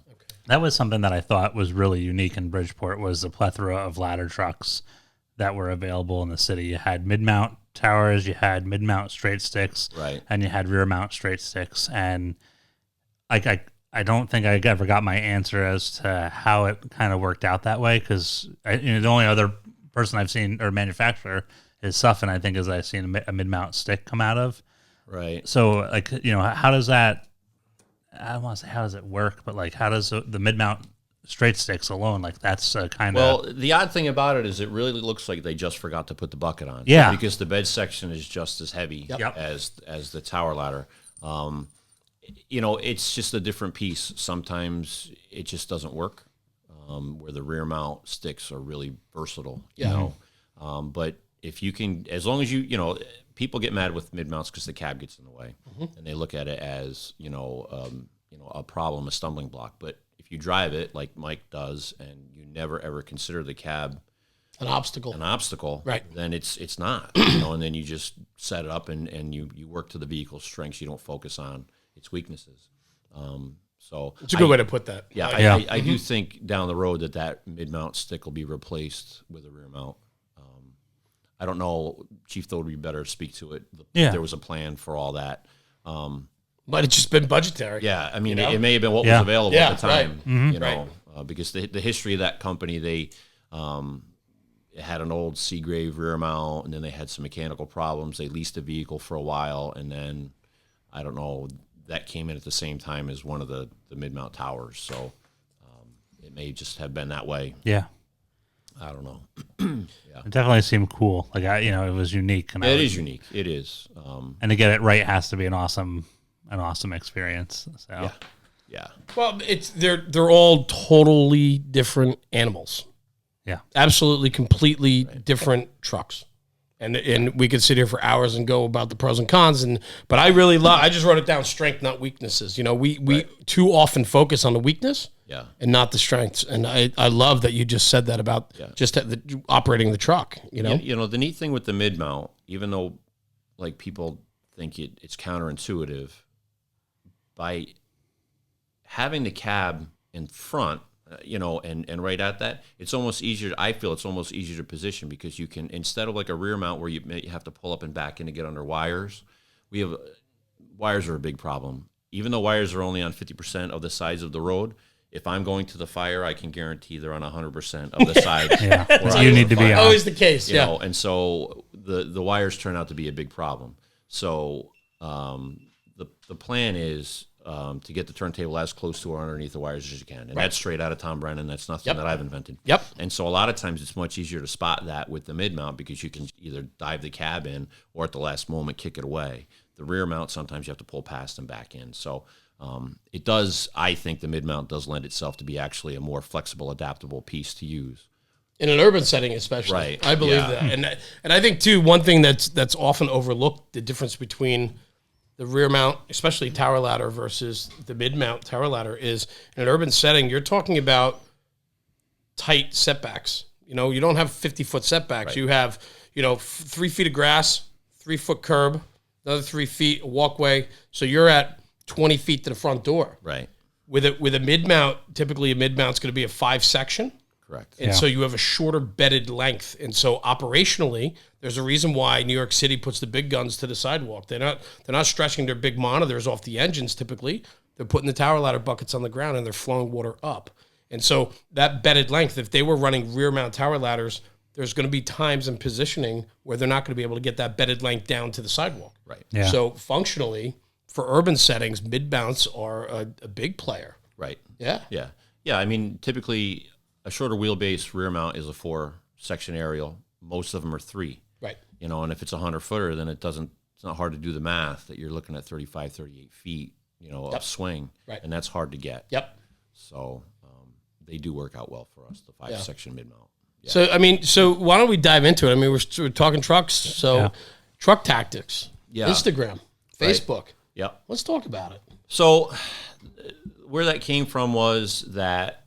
C: that was something that I thought was really unique in Bridgeport, was the plethora of ladder trucks that were available in the city. You had mid-mount towers, you had mid-mount straight sticks,
A: right,
C: and you had rear-mount straight sticks. And I don't think I ever got my answer as to how it kind of worked out that way, because the only other person I've seen or manufacturer is Suffin, I think, as I've seen a mid-mount stick come out of.
A: Right.
C: So, how does that, I don't want to say how does it work, but how does the mid-mount straight sticks alone, that's kind of...
A: Well, the odd thing about it is it really looks like they just forgot to put the bucket on.
C: Yeah.
A: Because the bed section is just as heavy
C: Yep.
A: as the tower ladder. It's just a different piece. Sometimes it just doesn't work, where the rear mount sticks are really versatile, but if you can, as long as people get mad with mid mounts because the cab gets in the way, and they look at it as, a problem, a stumbling block. But if you drive it like Mike does, and you never ever consider the cab
B: an obstacle, right?
A: Then it's not, and then you just set it up and you work to the vehicle's strengths. You don't focus on its weaknesses. So
B: it's a good way to put that.
A: Yeah, I do think down the road that mid-mount stick will be replaced with a rear mount. I don't know, Chief, though, would be better to speak to it. There was a plan for all that.
B: Might have just been budgetary.
A: Yeah, I mean, it may have been what was available at the time,
B: right.
A: Because the history of that company, they it had an old Seagrave rear mount, and then they had some mechanical problems. They leased a vehicle for a while, and then, I don't know, that came in at the same time as one of the mid-mount towers. So it may just have been that way.
C: Yeah.
A: I don't know.
C: It definitely seemed cool. Like it was unique. And
A: it is unique. It is.
C: And to get it right has to be an awesome experience. So
A: yeah.
B: Well, they're all totally different animals.
C: Yeah.
B: Absolutely, completely different trucks. And we could sit here for hours and go about the pros and cons. But I really I just wrote it down: strength, not weaknesses. We too often focus on the weakness.
A: Yeah.
B: And not the strengths. And I love that you just said that about just operating the truck,
A: Yeah, the neat thing with the mid-mount, even though like people think it's counterintuitive, by having the cab in front, and right at that, it's almost easier. I feel it's almost easier to position because you can, instead of like a rear mount where you have to pull up and back in to get under wires, wires are a big problem. Even though wires are only on 50% of the size of the road, if I'm going to the fire, I can guarantee they're on 100% of the side.
C: You need to be on.
B: Always the case,
A: and so the wires turn out to be a big problem. So the plan is to get the turntable as close to or underneath the wires as you can. And that's straight out of Tom Brennan. That's nothing that I've invented.
B: Yep.
A: And so a lot of times it's much easier to spot that with the mid-mount because you can either dive the cab in or at the last moment kick it away. The rear mount, sometimes you have to pull past and back in. So it does, I think the mid-mount does lend itself to be actually a more flexible, adaptable piece to use.
B: In an urban setting especially.
A: Right.
B: I believe that. And I think, too, one thing that's often overlooked, the difference between the rear mount, especially tower ladder, versus the mid-mount tower ladder is in an urban setting, you're talking about tight setbacks. You don't have 50-foot setbacks. Right. You have, 3 feet of grass, 3-foot curb, another 3 feet, a walkway. So you're at 20 feet to the front door.
A: Right.
B: With a mid-mount, typically a mid-mount's going to be a 5-section.
A: Correct.
B: And so you have a shorter bedded length. And so operationally, there's a reason why New York City puts the big guns to the sidewalk. They're not stretching their big monitors off the engines typically. They're putting the tower ladder buckets on the ground and they're flowing water up. And so that bedded length, if they were running rear mount tower ladders, there's going to be times in positioning where they're not going to be able to get that bedded length down to the sidewalk.
A: Right.
C: Yeah.
B: So functionally, for urban settings, mid-mounts are a big player.
A: Right.
B: Yeah.
A: Yeah. Yeah. I mean, typically a shorter wheelbase rear mount is a 4-section aerial. Most of them are 3.
B: Right.
A: And if it's a 100-footer, then it's not hard to do the math that you're looking at 35, 38 feet, of swing.
B: Right.
A: And that's hard to get.
B: Yep.
A: So they do work out well for us, the 5-section mid-mount.
B: Yeah. So why don't we dive into it? I mean, we're talking trucks. So truck tactics, Instagram, Facebook.
A: Yep.
B: Let's talk about it.
A: So where that came from was that,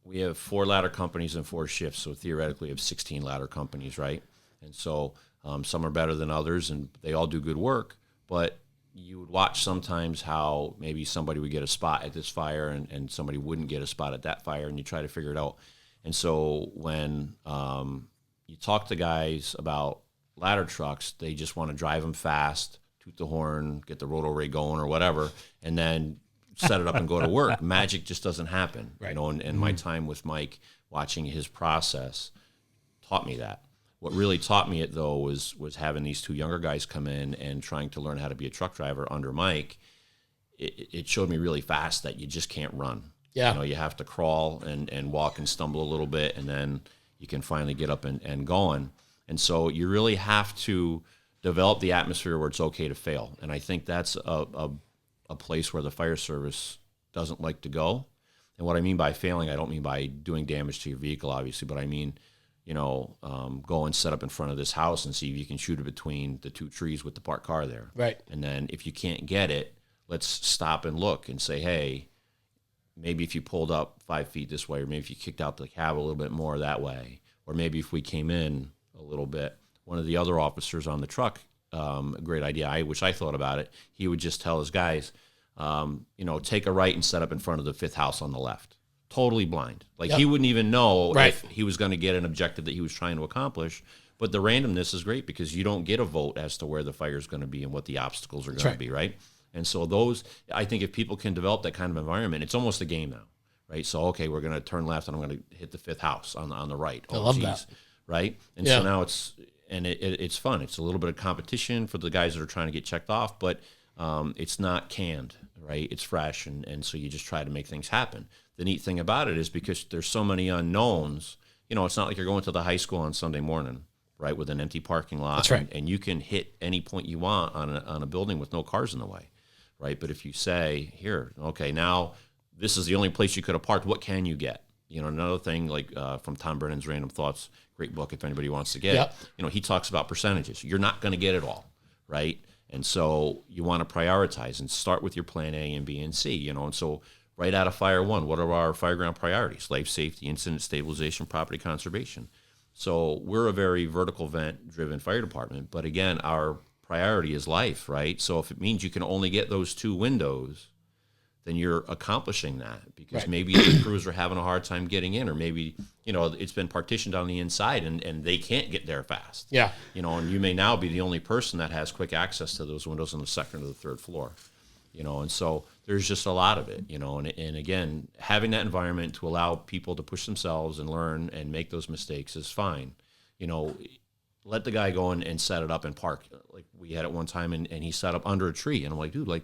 A: we have 4 ladder companies and 4 shifts. So theoretically we have 16 ladder companies, right? And so some are better than others and they all do good work. But you would watch sometimes how maybe somebody would get a spot at this fire and somebody wouldn't get a spot at that fire, and you try to figure it out. And so when you talk to guys about ladder trucks, they just want to drive them fast, toot the horn, get the roto ray going or whatever, and then set it up and go to work. Magic just doesn't happen.
B: Right.
A: And my time with Mike watching his process taught me that. What really taught me it, though, was having these 2 younger guys come in and trying to learn how to be a truck driver under Mike. It showed me really fast that you just can't run.
B: Yeah.
A: You have to crawl and walk and stumble a little bit, and then you can finally get up and going. And so you really have to develop the atmosphere where it's okay to fail. And I think that's a place where the fire service doesn't like to go. And what I mean by failing, I don't mean by doing damage to your vehicle, obviously, but I mean, go and set up in front of this house and see if you can shoot it between the 2 trees with the parked car there.
B: Right.
A: And then if you can't get it, let's stop and look and say, hey, maybe if you pulled up 5 feet this way, or maybe if you kicked out the cab a little bit more that way, or maybe if we came in a little bit, one of the other officers on the truck, a great idea, I wish I thought about it, he would just tell his guys, take a right and set up in front of the 5th house on the left. Totally blind. Like he wouldn't even know if he was going to get an objective that he was trying to accomplish. But the randomness is great because you don't get a vote as to where the fire is going to be and what the obstacles are going to be, right? And so I think if people can develop that kind of environment, it's almost a game now, right? So, okay, we're going to turn left and I'm going to hit the 5th house on the right.
B: I love that.
A: Right? And so now it's fun. It's a little bit of competition for the guys that are trying to get checked off, but it's not canned, right? It's fresh, and so you just try to make things happen. The neat thing about it is because there's so many unknowns, it's not like you're going to the high school on Sunday morning, right, with an empty parking lot.
B: That's right.
A: And you can hit any point you want on a building with no cars in the way, right? But if you say, here, okay, now this is the only place you could have parked, what can you get? Another thing, like from Tom Brennan's Random Thoughts, great book if anybody wants to get it, he talks about percentages. You're not going to get it all, right? And so you want to prioritize and start with your plan A and B and C, and so right out of Fire 1, what are our fireground priorities? Life safety, incident stabilization, property conservation. So we're a very vertical vent-driven fire department, but again, our priority is life, right? So if it means you can only get those 2 windows, then you're accomplishing that because maybe the crews are having a hard time getting in, or maybe, it's been partitioned on the inside and they can't get there fast.
B: Yeah.
A: And you may now be the only person that has quick access to those windows on the 2nd or the 3rd floor. And so there's just a lot of it, and again, having that environment to allow people to push themselves and learn and make those mistakes is fine. Let the guy go in and set it up and park. Like we had it one time and he set up under a tree, and I'm like, dude,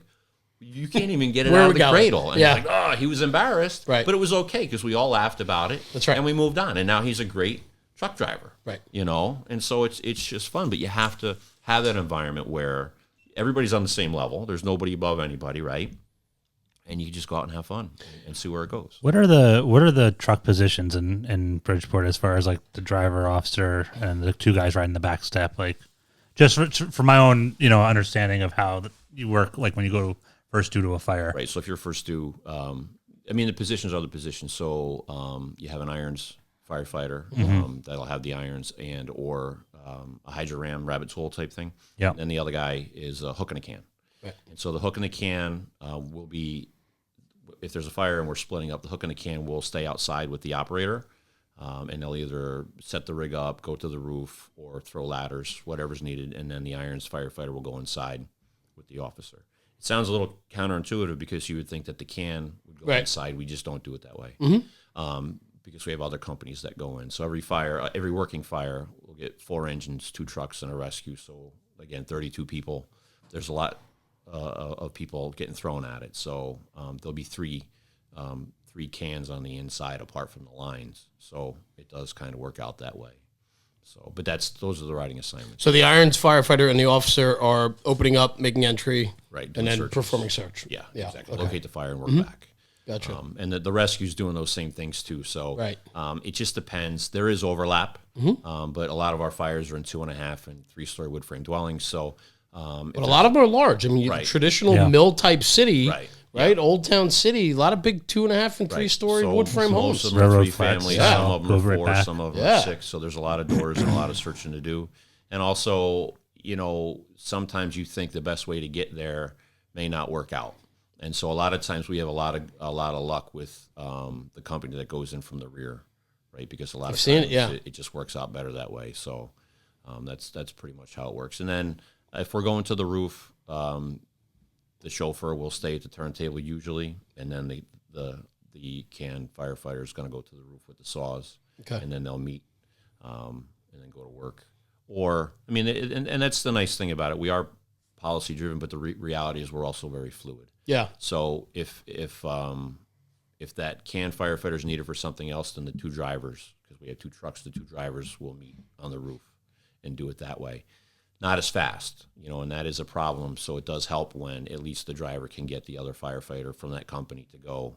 A: you can't even get it out of the cradle. And he's like, he was embarrassed,
B: right?
A: But it was okay because we all laughed about it.
B: That's right.
A: And we moved on, and now he's a great truck driver,
B: right?
A: And so it's just fun, but you have to have that environment where everybody's on the same level. There's nobody above anybody, right? And you just go out and have fun and see where it goes.
C: What are the truck positions in Bridgeport as far as like the driver, officer, and the 2 guys riding the back step? Like, just for my own understanding of how you work, like when you go first due to a fire.
A: Right. So if you're first due, the positions are the positions. So you have an irons firefighter that'll have the irons or a hydro ram rabbit's hole type thing.
C: Yeah.
A: And the other guy is a hook and a can.
B: Right.
A: And so the hook and the can will be, if there's a fire and we're splitting up, the hook and the can will stay outside with the operator, and they'll either set the rig up, go to the roof, or throw ladders, whatever's needed, and then the irons firefighter will go inside with the officer. It sounds a little counterintuitive because you would think that the can would go inside. We just don't do it that way. Because we have other companies that go in. So every working fire will get 4 engines, 2 trucks, and a rescue. So again, 32 people. There's a lot of people getting thrown at it. So there'll be 3 cans on the inside apart from the lines. So it does kind of work out that way. So, but those are the riding assignments.
B: So the irons firefighter and the officer are opening up, making entry,
A: right,
B: and then
A: searches.
B: performing search.
A: Yeah, exactly.
B: Okay.
A: Locate the fire and work back.
B: Gotcha.
A: And the rescue's doing those same things too. So it just depends. There is overlap, but a lot of our fires are in 2.5 and 3-story wood frame dwellings. So,
B: but a lot of them are large. I mean, traditional mill type city, right? Old town city, a lot of big 2.5 and 3-story wood frame homes.
A: Most of them are 3 families.
C: Yeah.
A: Some of them are 4.
C: Back.
A: Some of them are 6. So there's a lot of doors and a lot of searching to do. And also, sometimes you think the best way to get there may not work out. And so a lot of times we have a lot of luck with the company that goes in from the rear, right? Because a lot of times it just works out better that way. So that's pretty much how it works. And then if we're going to the roof, the chauffeur will stay at the turntable usually, and then the can firefighter is going to go to the roof with the saws, and then they'll meet and then go to work. Or and that's the nice thing about it. We are policy driven, but the reality is we're also very fluid.
B: Yeah.
A: So if that can firefighter is needed for something else, then the 2 drivers, because we have 2 trucks, the 2 drivers will meet on the roof and do it that way. Not as fast, and that is a problem. So it does help when at least the driver can get the other firefighter from that company to go,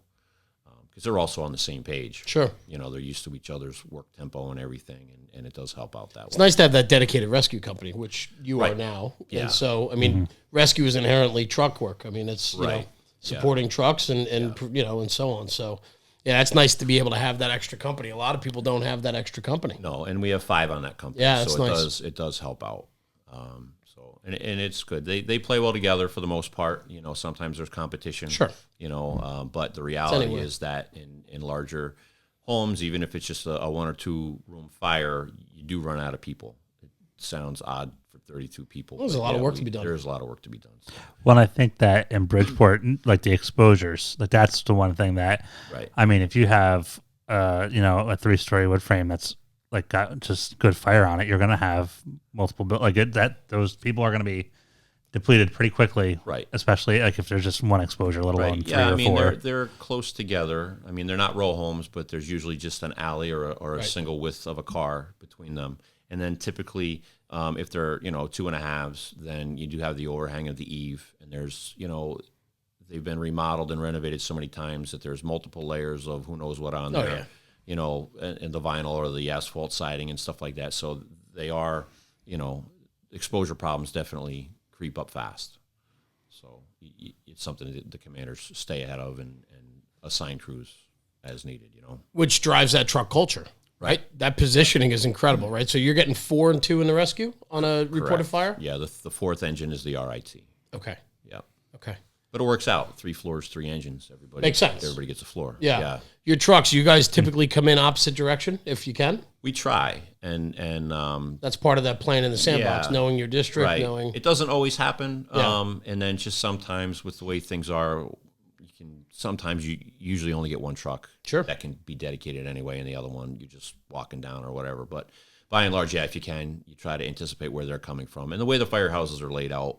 A: because they're also on the same page.
B: Sure.
A: They're used to each other's work tempo and everything, and it does help out that way.
B: It's nice to have that dedicated rescue company, which you are now.
A: Yeah.
B: And so, rescue is inherently truck work. It's, supporting trucks and you know, and so on. So yeah, it's nice to be able to have that extra company. A lot of people don't have that extra company.
A: No, and we have 5 on that company.
B: Yeah,
A: so
B: nice.
A: It does help out. And it's good. They play well together for the most part. You know, sometimes there's competition.
B: Sure.
A: You know, but the reality
B: anywhere.
A: is that in larger homes, even if it's just a 1 or 2 room fire, you do run out of people. It sounds odd for 32 people.
B: There's a lot of work to be done.
A: There's a lot of work to be done. So.
C: Well, I think that in Bridgeport, like the exposures, like that's the one thing that,
A: Right.
C: I mean, if you have, you know, a 3-story wood frame that's like got just good fire on it, you're going to have multiple, those people are going to be depleted pretty quickly.
A: Right.
C: Especially like if there's just one exposure, let alone 3
A: Yeah,
C: or
A: I mean
C: 4.
A: they're close together. I mean they're not row homes, but there's usually just an alley or a single width of a car between them. And then typically, if they're 2.5s, then you do have the overhang of the eave, and there's they've been remodeled and renovated so many times that there's multiple layers of who knows what on there.
B: Yeah.
A: And the vinyl or the asphalt siding and stuff like that. So they are, exposure problems definitely creep up fast. So it's something that the commanders stay ahead of and assign crews as needed,
B: Which drives that truck culture, right? That positioning is incredible, right? So you're getting 4 and 2 in the rescue on a reported fire?
A: Yeah, the 4th engine is the RIT.
B: Okay.
A: Yeah.
B: Okay.
A: But it works out. 3 floors, 3 engines.
B: Makes sense.
A: Everybody gets a floor.
B: Yeah. Your trucks, you guys typically come in opposite direction if you can?
A: We try, and
B: that's part of that plan in the sandbox,
A: Yeah.
B: knowing your district,
A: right.
B: knowing.
A: It doesn't always happen,
B: Yeah.
A: and then just sometimes with the way things are, sometimes you usually only get one truck.
B: Sure.
A: That can be dedicated anyway, and the other one you're just walking down or whatever. But by and large, yeah, if you can, you try to anticipate where they're coming from. And the way the firehouses are laid out,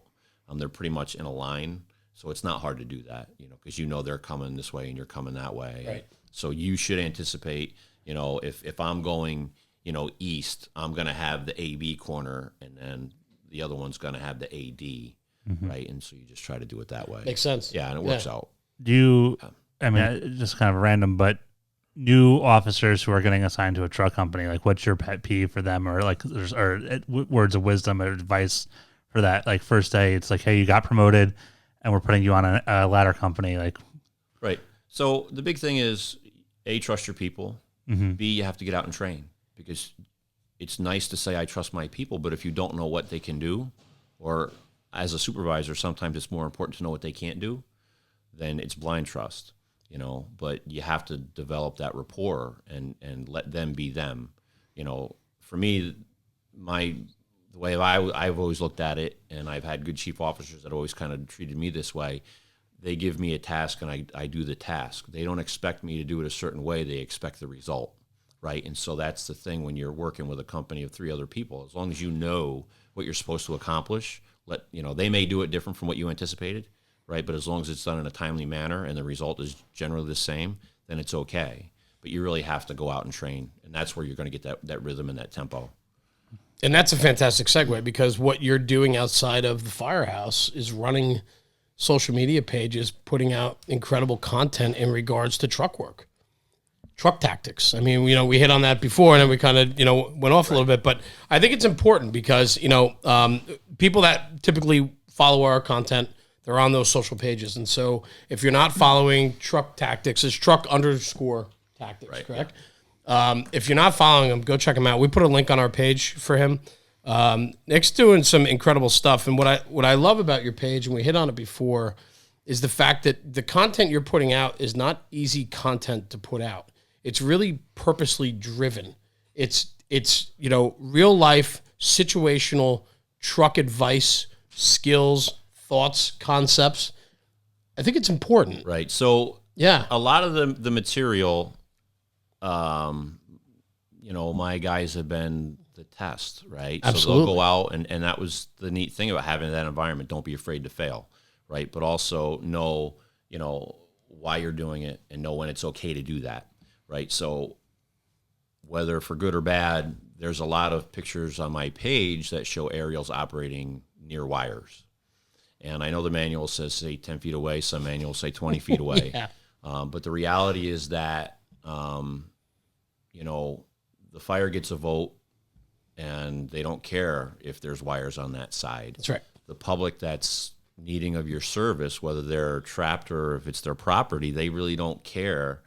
A: they're pretty much in a line, so it's not hard to do that, because they're coming this way and you're coming that way.
B: Right.
A: So you should anticipate, if I'm going, east, I'm going to have the AB corner, and then the other one's going to have the AD, right? And so you just try to do it that way.
B: Makes sense.
A: Yeah, and it works out.
C: Do you, I mean, just kind of random, but new officers who are getting assigned to a truck company, like what's your pet peeve for them, or like words of wisdom or advice for that? Like first day, it's like, hey, you got promoted and we're putting you on a ladder company. Like,
A: right. So the big thing is, A, trust your people. B, you have to get out and train, because it's nice to say I trust my people, but if you don't know what they can do, or as a supervisor, sometimes it's more important to know what they can't do, then it's blind trust, but you have to develop that rapport and let them be them. For me, the way I've always looked at it, and I've had good chief officers that always kind of treated me this way. They give me a task and I do the task. They don't expect me to do it a certain way. They expect the result, right? And so that's the thing when you're working with a company of 3 other people. As long as you know what you're supposed to accomplish, they may do it different from what you anticipated, right? But as long as it's done in a timely manner and the result is generally the same, then it's okay. But you really have to go out and train, and that's where you're going to get that rhythm and that tempo.
B: And that's a fantastic segue, because what you're doing outside of the firehouse is running social media pages, putting out incredible content in regards to truck work, truck tactics. I mean, we hit on that before, and then we kind of, went off a little bit, but I think it's important because, people that typically follow our content, they're on those social pages. And so if you're not following truck tactics, it's truck_tactics,
A: right,
B: correct? Yeah. If you're not following him, go check him out. We put a link on our page for him. Nick's doing some incredible stuff. And what I love about your page, and we hit on it before, is the fact that the content you're putting out is not easy content to put out. It's really purposely driven. It's real life, situational truck advice, skills, thoughts, concepts. I think it's important.
A: Right. So
B: yeah,
A: a lot of the material, my guys have been the test, right?
B: Absolutely.
A: So they'll go out, and that was the neat thing about having that environment. Don't be afraid to fail, right? But also know, why you're doing it, and know when it's okay to do that, right? So whether for good or bad, there's a lot of pictures on my page that show aerials operating near wires. And I know the manual says, say, 10 feet away. Some manuals say 20 feet away.
B: Yeah.
A: But the reality is that, the fire gets a vote, and they don't care if there's wires on that side.
B: That's right.
A: The public that's needing of your service, whether they're trapped or if it's their property, they really don't care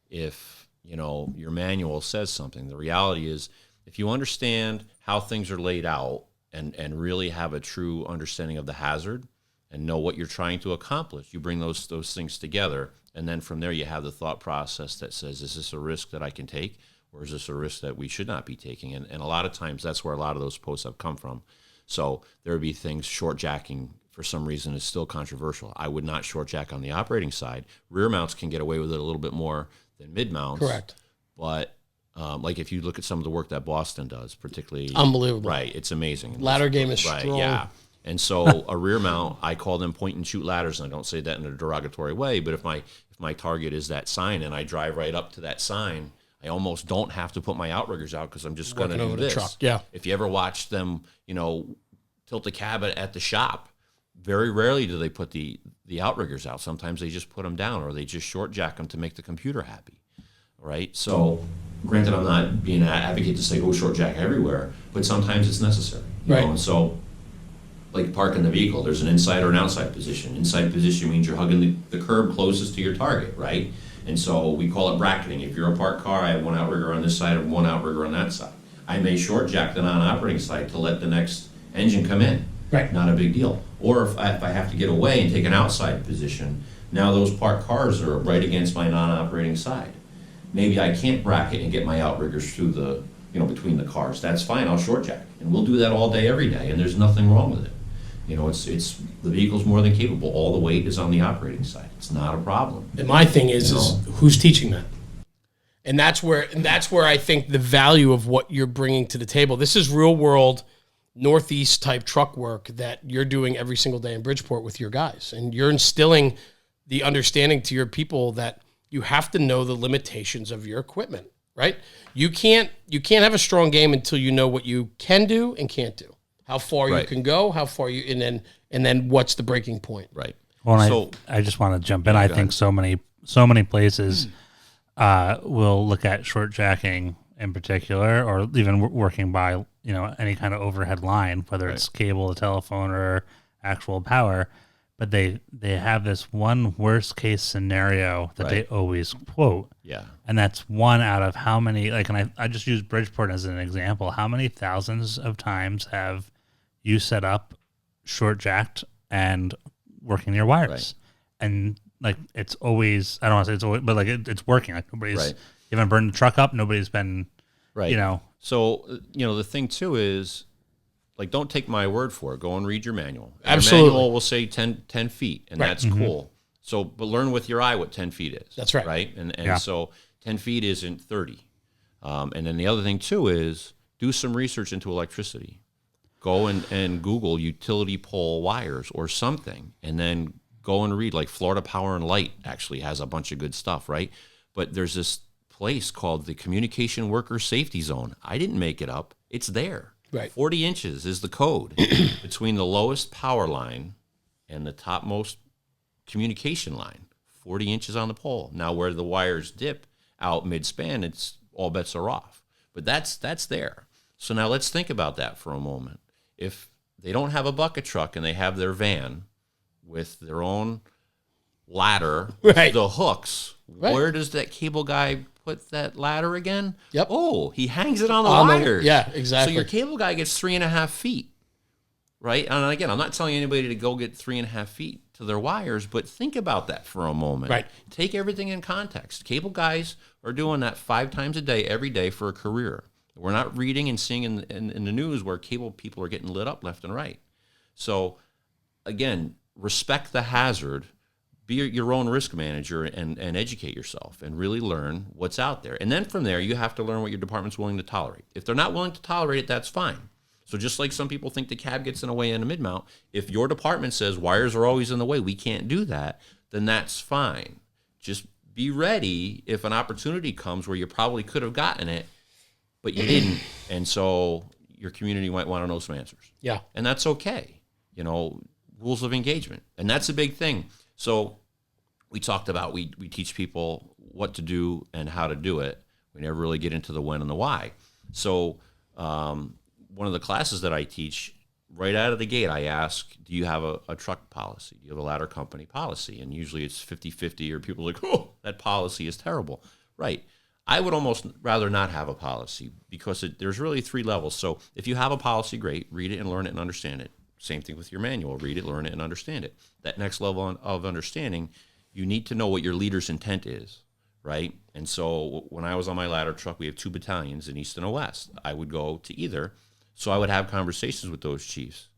A: if, your manual says something. The reality is, if you understand how things are laid out and really have a true understanding of the hazard and know what you're trying to accomplish, you bring those things together, and then from there you have the thought process that says, is this a risk that I can take, or is this a risk that we should not be taking? And a lot of times that's where a lot of those posts have come from. So there would be things, short jacking for some reason is still controversial. I would not short jack on the operating side. Rear mounts can get away with it a little bit more than mid mounts.
B: Correct.
A: But like if you look at some of the work that Boston does, particularly,
B: unbelievable.
A: Right, it's amazing.
B: Ladder game is strong.
A: Yeah. And so a rear mount, I call them point and shoot ladders, and I don't say that in a derogatory way. But if my target is that sign and I drive right up to that sign, I almost don't have to put my outriggers out because I'm just going to do this.
B: Truck. Yeah.
A: If you ever watch them, tilt the cab at the shop, very rarely do they put the outriggers out. Sometimes they just put them down, or they just short jack them to make the computer happy. Right? So, granted, I'm not being an advocate to say go short jack everywhere, but sometimes it's necessary. You
B: Right.
A: know? And so, like parking the vehicle, there's an inside or an outside position. Inside position means you're hugging the curb closest to your target, right? And so we call it bracketing. If you're a parked car, I have one outrigger on this side and one outrigger on that side. I may short jack the non-operating side to let the next engine come in.
B: Right.
A: Not a big deal. Or if I have to get away and take an outside position, now those parked cars are right against my non-operating side. Maybe I can't bracket and get my outriggers through the, between the cars. That's fine, I'll short jack. And we'll do that all day, every day, and there's nothing wrong with it. It's the vehicle's more than capable. All the weight is on the operating side. It's not a problem.
B: And my thing is who's teaching that? And that's where I think the value of what you're bringing to the table. This is real world Northeast type truck work that you're doing every single day in Bridgeport with your guys. And you're instilling the understanding to your people that you have to know the limitations of your equipment, right? You can't have a strong game until you know what you can do and can't do. How far you can go, how far you, and then what's the breaking point?
A: Right.
C: Well,
A: So,
C: I just want to jump in. I think so many places will look at short jacking in particular, or even working by any kind of overhead line, whether it's cable, a telephone, or actual power. But they have this one worst case scenario that they always quote.
A: Yeah.
C: And that's one out of how many, and I just use Bridgeport as an example. How many thousands of times have you set up, short jacked, and working your wires?
A: Right.
C: And it's always, I don't want to say it's always, but it's working. Nobody's, you haven't burned the truck up. Nobody's been,
A: So, the thing too is, don't take my word for it. Go and read your manual.
B: Absolutely.
A: Your manual will say 10 feet, and that's cool. So, but learn with your eye what 10 feet is.
B: That's right.
A: Right? And so 10 feet isn't 30. And then the other thing too is do some research into electricity. Go and Google utility pole wires or something, and then go and read. Like Florida Power and Light actually has a bunch of good stuff, right? But there's this place called the Communication Worker Safety Zone. I didn't make it up. It's there.
B: Right.
A: 40 inches is the code between the lowest power line and the topmost communication line. 40 inches on the pole. Now, where the wires dip out mid-span, it's all bets are off. But that's there. So now let's think about that for a moment. If they don't have a bucket truck and they have their van with their own ladder, the hooks, where does that cable guy put that ladder again?
B: Yep.
A: Oh, he hangs it on the wires.
B: Yeah, exactly.
A: So your cable guy gets 3.5 feet, right? And again, I'm not telling anybody to go get 3.5 feet to their wires, but think about that for a moment.
B: Right.
A: Take everything in context. Cable guys are doing that 5 times a day, every day for a career. We're not reading and seeing in the news where cable people are getting lit up left and right. So, again, respect the hazard. Be your own risk manager and educate yourself and really learn what's out there. And then from there, you have to learn what your department's willing to tolerate. If they're not willing to tolerate it, that's fine. So just like some people think the cab gets in the way in a mid-mount, if your department says wires are always in the way, we can't do that, then that's fine. Just be ready if an opportunity comes where you probably could have gotten it, but you didn't. And so your community might want to know some answers.
B: Yeah.
A: And that's okay. Rules of engagement. And that's a big thing. So we talked about, we teach people what to do and how to do it. We never really get into the when and the why. So one of the classes that I teach, right out of the gate, I ask, do you have a truck policy? Do you have a ladder company policy? And usually it's 50-50, or people are like, oh, that policy is terrible. Right. I would almost rather not have a policy, because there's really 3 levels. So if you have a policy, great, read it and learn it and understand it. Same thing with your manual, read it, learn it, and understand it. That next level of understanding, you need to know what your leader's intent is, right? And so when I was on my ladder truck, we have 2 battalions in East and West. I would go to either. So I would have conversations with those chiefs,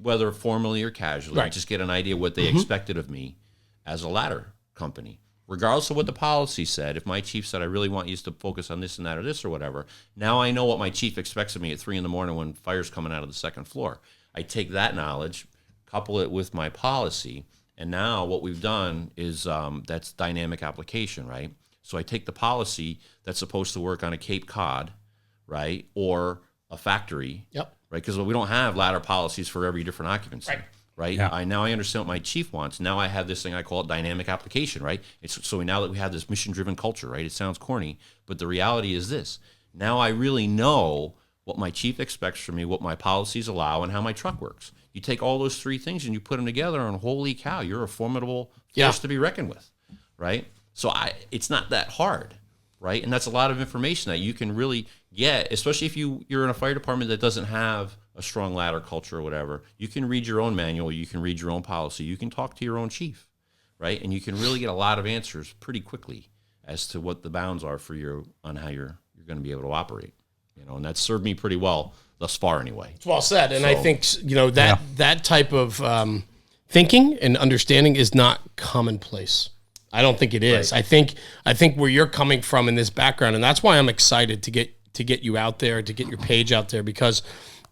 A: whether formally or casually,
B: Right.
A: just get an idea what they expected of me as a ladder company. Regardless of what the policy said, if my chief said, I really want you to focus on this and that or this or whatever, now I know what my chief expects of me at 3 a.m. when fire's coming out of the 2nd floor. I take that knowledge, couple it with my policy, and now what we've done is that's dynamic application, right? So I take the policy that's supposed to work on a Cape Cod, right, or a factory,
B: Yep.
A: right? Because we don't have ladder policies for every different occupancy, right?
C: Yeah.
A: Now I understand what my chief wants. Now I have this thing I call it dynamic application, right? So now that we have this mission-driven culture, right? It sounds corny, but the reality is this. Now I really know what my chief expects from me, what my policies allow, and how my truck works. You take all those 3 things and you put them together, and holy cow, you're a formidable force to be reckoned with, right? So it's not that hard, right? And that's a lot of information that you can really get, especially if you're in a fire department that doesn't have a strong ladder culture or whatever. You can read your own manual, you can read your own policy, you can talk to your own chief, right? And you can really get a lot of answers pretty quickly as to what the bounds are for you on how you're going to be able to operate. And that's served me pretty well thus far anyway.
B: It's well said. And I think, that type of thinking and understanding is not commonplace. I don't think it is. Right. I think where you're coming from in this background, and that's why I'm excited to get you out there, to get your page out there, because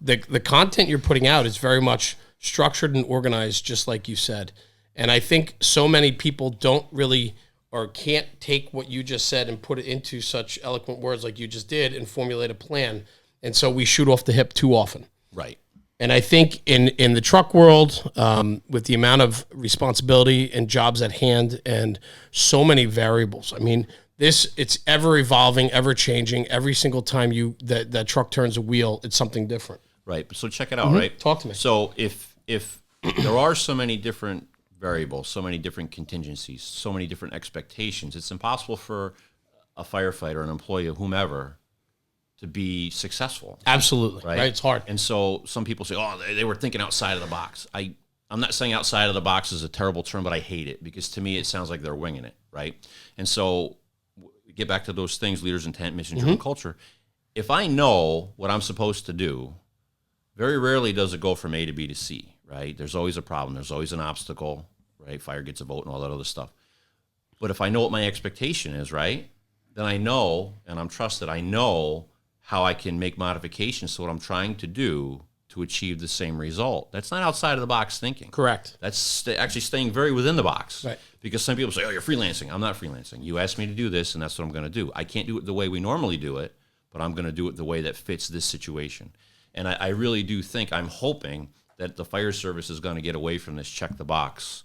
B: the content you're putting out is very much structured and organized, just like you said. And I think so many people don't really or can't take what you just said and put it into such eloquent words like you just did and formulate a plan. And so we shoot off the hip too often.
A: Right.
B: And I think in the truck world, with the amount of responsibility and jobs at hand and so many variables, I mean, it's ever evolving, ever changing. Every single time that truck turns a wheel, it's something different.
A: Right. So check it out, right?
B: Talk to me.
A: So if there are so many different variables, so many different contingencies, so many different expectations, it's impossible for a firefighter, an employee, whomever, to be successful.
B: Absolutely. Right? It's hard.
A: And so some people say, oh, they were thinking outside of the box. I'm not saying outside of the box is a terrible term, but I hate it, because to me it sounds like they're winging it, right? And so get back to those things, leaders' intent, mission-driven culture. If I know what I'm supposed to do, very rarely does it go from A to B to C, right? There's always a problem. There's always an obstacle, right? Fire gets a vote and all that other stuff. But if I know what my expectation is, right, then I know, and I'm trusted, I know how I can make modifications to what I'm trying to do to achieve the same result. That's not outside of the box thinking.
B: Correct.
A: That's actually staying very within the box.
B: Right.
A: Because some people say, oh, you're freelancing. I'm not freelancing. You asked me to do this, and that's what I'm going to do. I can't do it the way we normally do it, but I'm going to do it the way that fits this situation. And I really do think, I'm hoping that the fire service is going to get away from this check the box,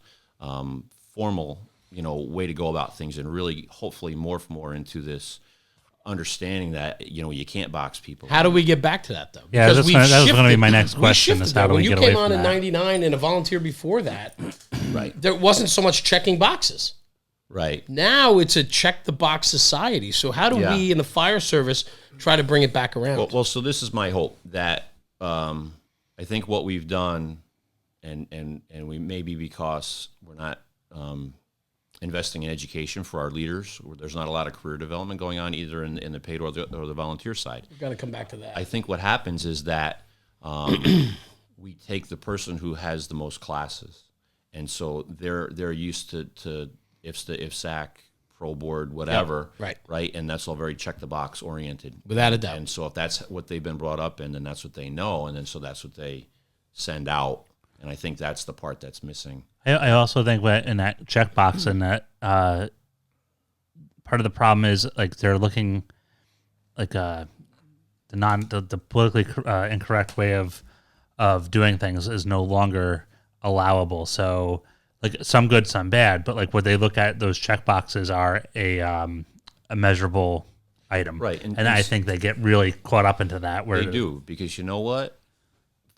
A: formal, way to go about things, and really hopefully morph more into this understanding that, you can't box people.
B: How do we get back to that, though?
C: Yeah, that was going to be my next question, is how do we get away from that?
B: When you came on in 99 and a volunteer before that,
A: right,
B: there wasn't so much checking boxes.
A: Right.
B: Now it's a check-the-box society. So how do we in the fire service try to bring it back around?
A: Well, so this is my hope, that I think what we've done, and we maybe because we're not investing in education for our leaders, there's not a lot of career development going on either in the paid or the volunteer side.
B: We've got to come back to that.
A: I think what happens is that we take the person who has the most classes, and so they're used to IFSAC, Pro Board, whatever, right, and that's all very check the box oriented,
B: without a doubt.
A: And so if that's what they've been brought up in, then that's what they know, and then so that's what they send out. And I think that's the part that's missing.
C: I also think that in that checkbox, and that part of the problem is like they're looking like the politically incorrect way of doing things is no longer allowable. So like some good, some bad, but like what they look at, those checkboxes are a measurable item,
A: right?
C: And I think they get really caught up into that. Where
A: they do, because you know what?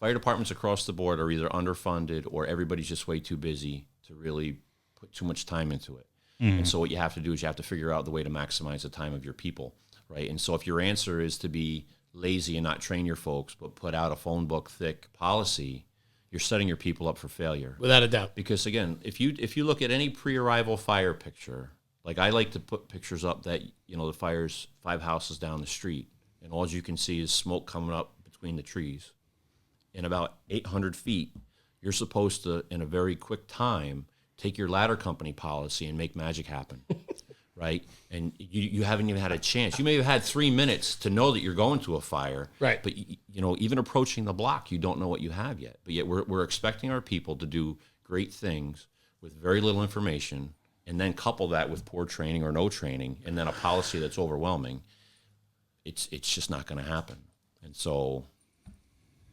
A: fire departments across the board are either underfunded or everybody's just way too busy to really put too much time into it. And so what you have to do is you have to figure out the way to maximize the time of your people, right? And so if your answer is to be lazy and not train your folks, but put out a phone book thick policy, you're setting your people up for failure.
B: Without a doubt.
A: Because again, if you look at any pre-arrival fire picture, like I like to put pictures up that, the fire's 5 houses down the street, and all you can see is smoke coming up between the trees. In about 800 feet, you're supposed to, in a very quick time, take your ladder company policy and make magic happen, right? And you haven't even had a chance. You may have had 3 minutes to know that you're going to a fire,
B: right?
A: But even approaching the block, you don't know what you have yet. But yet we're expecting our people to do great things with very little information, and then couple that with poor training or no training, and then a policy that's overwhelming. It's just not going to happen. And so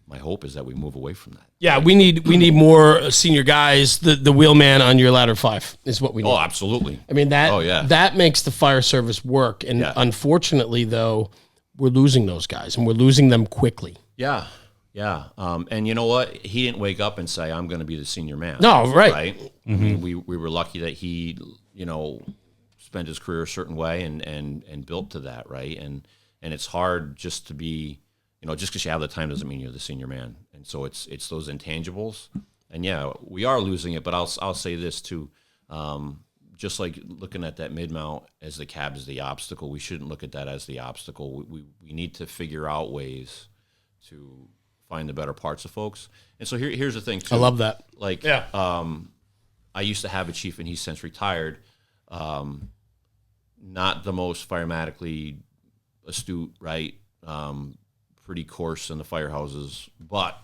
A: my hope is that we move away from that.
B: Yeah, we need more senior guys. The wheelman on your ladder 5 is what we need.
A: Oh, absolutely.
B: I mean that makes the fire service work. And unfortunately, though, we're losing those guys, and we're losing them quickly.
A: Yeah. And you know what? He didn't wake up and say, "I'm going to be the senior man."
B: No, right.
A: I mean, we were lucky that he spent his career a certain way and built to that, right? And it's hard just to be. Just because you have the time doesn't mean you're the senior man. And so it's those intangibles. And yeah, we are losing it, but I'll say this too. Just like looking at that mid-mount as the cab is the obstacle, we shouldn't look at that as the obstacle. We need to figure out ways to find the better parts of folks. And so here's the thing too.
B: I love that.
A: Like, I used to have a chief and he's since retired. Not the most firematically astute, right? Pretty coarse in the firehouses, but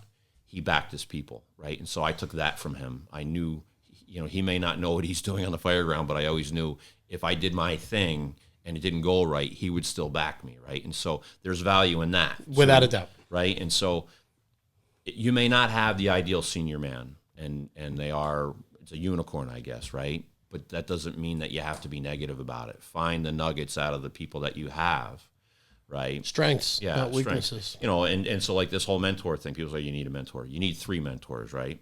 A: he backed his people, right? And so I took that from him. I knew, he may not know what he's doing on the fire ground, but I always knew if I did my thing and it didn't go right, he would still back me, right? And so there's value in that.
B: Without a doubt.
A: Right? And so you may not have the ideal senior man, and it's a unicorn, I guess, right? But that doesn't mean that you have to be negative about it. Find the nuggets out of the people that you have. Right.
B: Strengths, not weaknesses.
A: And so like this whole mentor thing, people say you need a mentor. You need 3 mentors, right?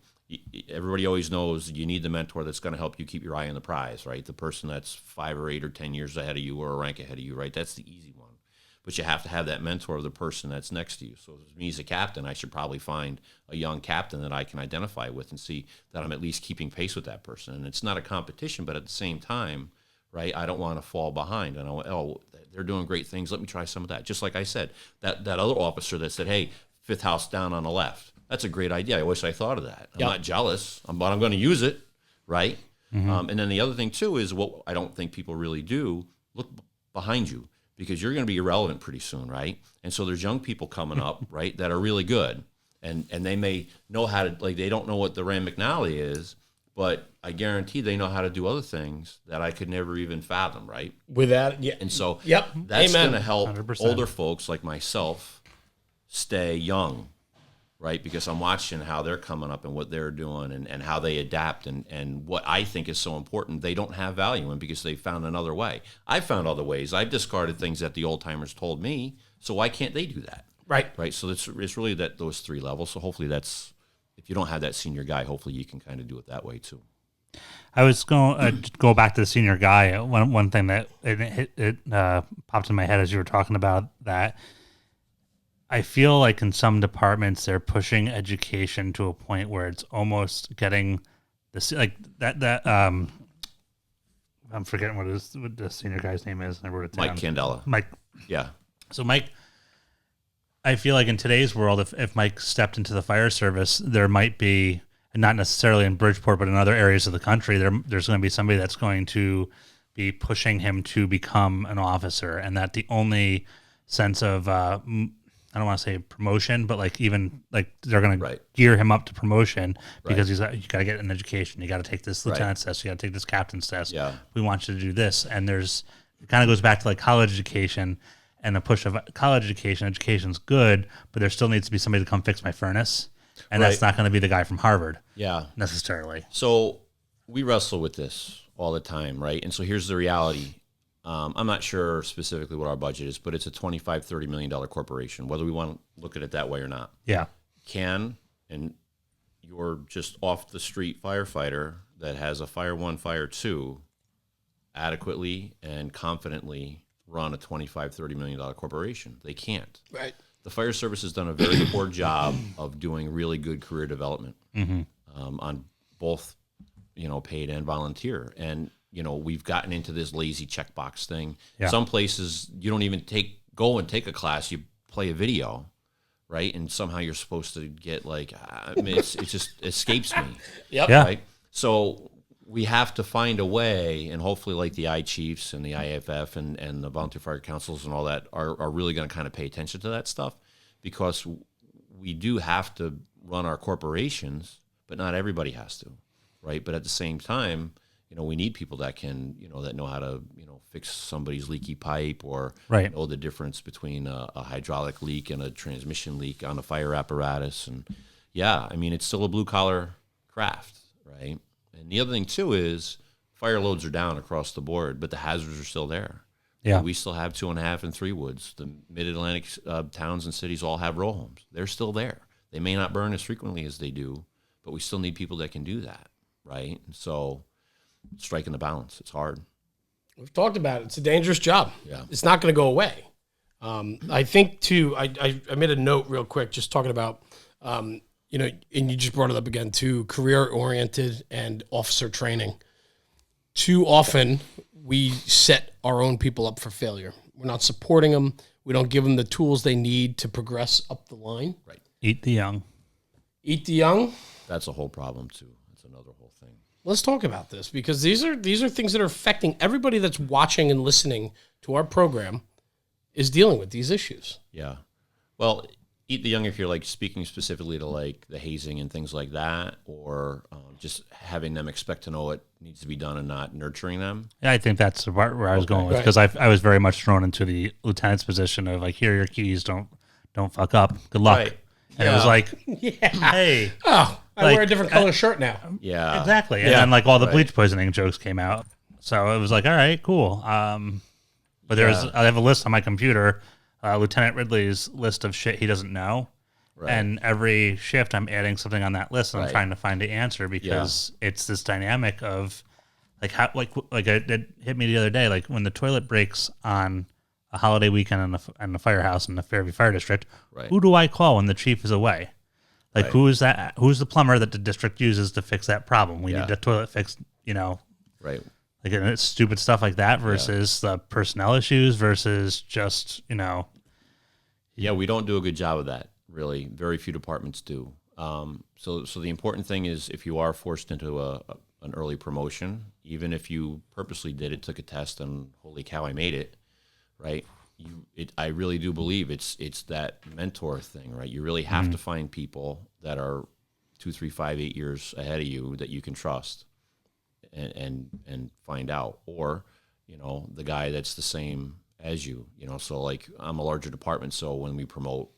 A: Everybody always knows you need the mentor that's going to help you keep your eye on the prize, right? The person that's 5 or 8 or 10 years ahead of you or a rank ahead of you, right? That's the easy one. But you have to have that mentor of the person that's next to you. So as me as a captain, I should probably find a young captain that I can identify with and see that I'm at least keeping pace with that person. And it's not a competition, but at the same time, right, I don't want to fall behind. And they're doing great things. Let me try some of that. Just like I said, that other officer that said, hey, 5th house down on the left. That's a great idea. I wish I thought of that. I'm not jealous, but I'm going to use it, right? And then the other thing, too, is what I don't think people really do, look behind you, because you're going to be irrelevant pretty soon, right? And so there's young people coming up, right, that are really good. And they may know how to, like, they don't know what the Rand McNally is, but I guarantee they know how to do other things that I could never even fathom, right?
B: And
A: so that's going to help 100%. Older folks like myself stay young, right? Because I'm watching how they're coming up and what they're doing and how they adapt and what I think is so important they don't have value in because they found another way. I found other ways. I've discarded things that the old timers told me, so why can't they do that? Right. So it's really those 3 levels. So hopefully that's, if you don't have that senior guy, hopefully you can kind of do it that way too.
C: I was going to go back to the senior guy. One thing that it popped in my head as you were talking about that, I feel like in some departments they're pushing education to a point where it's almost getting this like that. I'm forgetting what the senior guy's name is. I wrote it down.
A: Mike Candela.
C: Mike.
A: Yeah.
C: So Mike, I feel like in today's world, if Mike stepped into the fire service, there might be, and not necessarily in Bridgeport, but in other areas of the country, there's going to be somebody that's going to be pushing him to become an officer, and that the only sense of I don't want to say promotion, but like even like they're going to gear him up to promotion because you got to get an education, you got to take this lieutenant's test, you got to take this captain's test.
A: Yeah,
C: we want you to do this, and it kind of goes back to like college education. And a push of college education. Education's good, but there still needs to be somebody to come fix my furnace. And that's not going to be the guy from Harvard.
A: Yeah.
C: Necessarily.
A: So we wrestle with this all the time, right? And so here's the reality. I'm not sure specifically what our budget is, but it's a $25-30 million corporation, whether we want to look at it that way or not.
C: Yeah.
A: Can and you're just off the street firefighter that has a Fire 1, Fire 2 adequately and confidently run a $25-30 million corporation. They can't.
B: Right.
A: The fire service has done a very poor job of doing really good career development on both, paid and volunteer. And, we've gotten into this lazy checkbox thing.
C: Yeah.
A: Some places you don't even go and take a class. You play a video, right? And somehow you're supposed to get it just escapes me.
B: Yep.
C: Yeah.
A: Right. So we have to find a way, and hopefully like the I-Chiefs and the IAFF and the volunteer fire councils and all that are really going to kind of pay attention to that stuff, because we do have to run our corporations, but not everybody has to, right? But at the same time, we need people that can, that know how to, fix somebody's leaky pipe, or
C: Right.
A: know the difference between a hydraulic leak and a transmission leak on a fire apparatus. And yeah, it's still a blue collar craft, right? And the other thing too is fire loads are down across the board, but the hazards are still there.
C: Yeah.
A: We still have 2.5 and 3 woods. The mid-Atlantic towns and cities all have row homes. They're still there. They may not burn as frequently as they do, but we still need people that can do that, right? And so striking the balance, it's hard.
B: We've talked about it. It's a dangerous job.
A: Yeah.
B: It's not going to go away. I think too, I made a note real quick, just talking about, and you just brought it up again too, career-oriented and officer training. Too often we set our own people up for failure. We're not supporting them. We don't give them the tools they need to progress up the line.
A: Right.
C: Eat the young.
B: Eat the young.
A: That's a whole problem too. That's another whole thing.
B: Let's talk about this, because these are things that are affecting everybody that's watching and listening to our program is dealing with these issues.
A: Yeah. Well, eat the young if you're speaking specifically to the hazing and things like that, or just having them expect to know what needs to be done and not nurturing them.
C: Yeah, I think that's the part where I was going with,
B: Right.
C: because I was very much thrown into the lieutenant's position of here are your keys, don't fuck up, good luck.
A: Right.
C: And it was
B: Yeah.
C: hey,
B: Oh, I
C: Like,
B: wear a different color shirt now.
A: Yeah.
C: exactly. And
A: Yeah.
C: then all the
A: Right.
C: bleach poisoning jokes came out. So it was all right, cool. But I have a list on my computer, Lieutenant Ridley's list of shit he doesn't know.
A: Right.
C: And every shift I'm adding something on that list and I'm
A: Right.
C: trying to find the answer, because it's this dynamic of how it hit me the other day, when the toilet breaks on a holiday weekend in the firehouse in the Fairview Fire District,
A: Right.
C: who do I call when the chief is away?
A: Right.
C: Who is that? Who's the plumber that the district uses to fix that problem? We
A: Yeah.
C: need the toilet fixed,
A: Right.
C: and it's stupid stuff like that versus the personnel issues versus just,
A: Yeah, we don't do a good job of that, really. Very few departments do. So the important thing is, if you are forced into an early promotion, even if you purposely did it, took a test, and holy cow, I made it, right? I really do believe it's that mentor thing, right? You really have to find people that are 2, 3, 5, 8 years ahead of you that you can trust and find out, or the guy that's the same as you. So I'm a larger department, so when we promote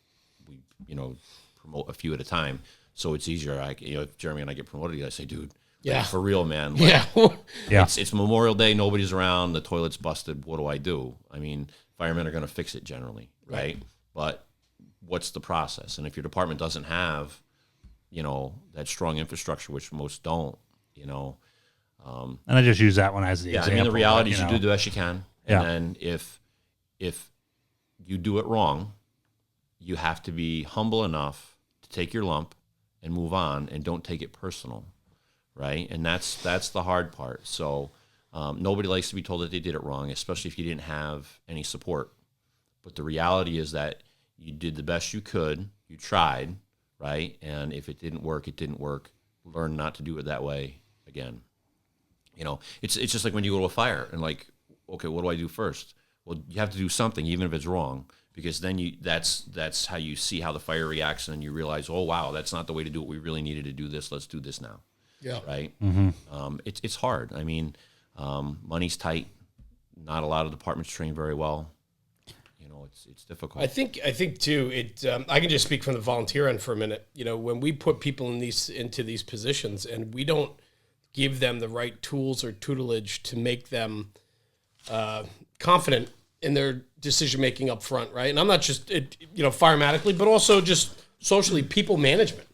A: a few at a time, so it's easier. If Jeremy and I get promoted, I say, dude,
B: Yeah.
A: for real, man.
B: Yeah.
C: Yeah.
A: It's Memorial Day, nobody's around, the toilet's busted. What do I do? Firemen are going to fix it generally, right? But what's the process? And if your department doesn't have, that strong infrastructure, which most don't,
C: and I just use that one as the example.
A: the reality is you do the best you can. And
C: Yeah.
A: then if you do it wrong, you have to be humble enough to take your lump and move on, and don't take it personal, right? And that's the hard part. So nobody likes to be told that they did it wrong, especially if you didn't have any support. But the reality is that you did the best you could. You tried, right? And if it didn't work, it didn't work. Learn not to do it that way again. It's just like when you go to a fire and okay, what do I do first? Well, you have to do something, even if it's wrong, because then that's how you see how the fire reacts, and then you realize, oh wow, that's not the way to do it. We really needed to do this. Let's do this now.
B: Yeah.
A: Right. It's hard. Money's tight. Not a lot of departments train very well. It's difficult.
B: I think too. I can just speak from the volunteer end for a minute. When we put people into these positions, and we don't give them the right tools or tutelage to make them confident in their decision making up front, right? And I'm not just firematically, but also just socially, people management.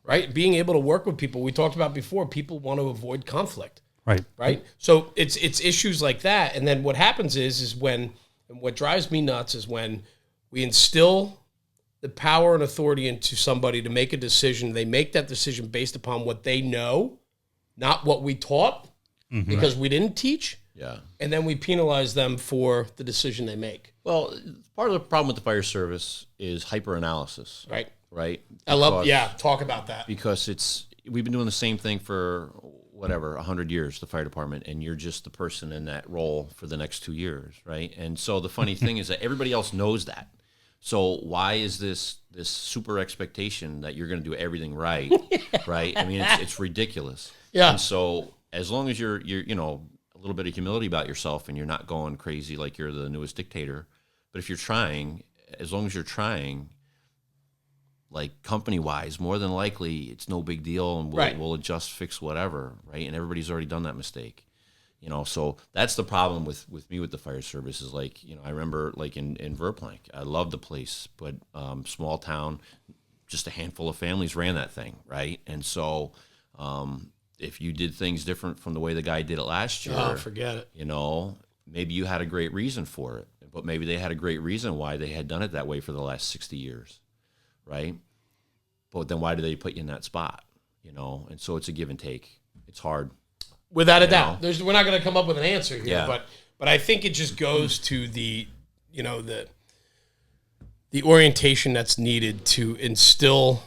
B: right? Being able to work with people. We talked about before, people want to avoid conflict.
C: Right.
B: Right. So it's issues like that. And then what happens is when, and what drives me nuts is when we instill the power and authority into somebody to make a decision. They make that decision based upon what they know, not what we taught, because we didn't teach.
A: Yeah.
B: And then we penalize them for the decision they make.
A: Well, part of the problem with the fire service is hyper-analysis.
B: Right.
A: Right?
B: I love, talk about that.
A: Because we've been doing the same thing for, 100 years, the fire department, and you're just the person in that role for the next 2 years, right? And so the funny thing is that everybody else knows that. So why is this super expectation that you're going to do everything right, right? I mean, it's ridiculous.
B: Yeah.
A: And so as long as you're a little bit of humility about yourself and you're not going crazy like you're the newest dictator, but if you're trying, as long as you're trying, like company-wise, more than likely it's no big deal, and we'll adjust, fix whatever, right? And everybody's already done that mistake, So that's the problem with me with the fire service is like, I remember like in Verplank, I loved the place, but small town, just a handful of families ran that thing, right? And so if you did things different from the way the guy did it last year,
B: forget it.
A: Maybe you had a great reason for it, but maybe they had a great reason why they had done it that way for the last 60 years. Right? But then why do they put you in that spot? And so it's a give and take. It's hard.
B: Without a doubt. We're not going to come up with an answer here,
A: Yeah.
B: but I think it just goes to the orientation that's needed to instill,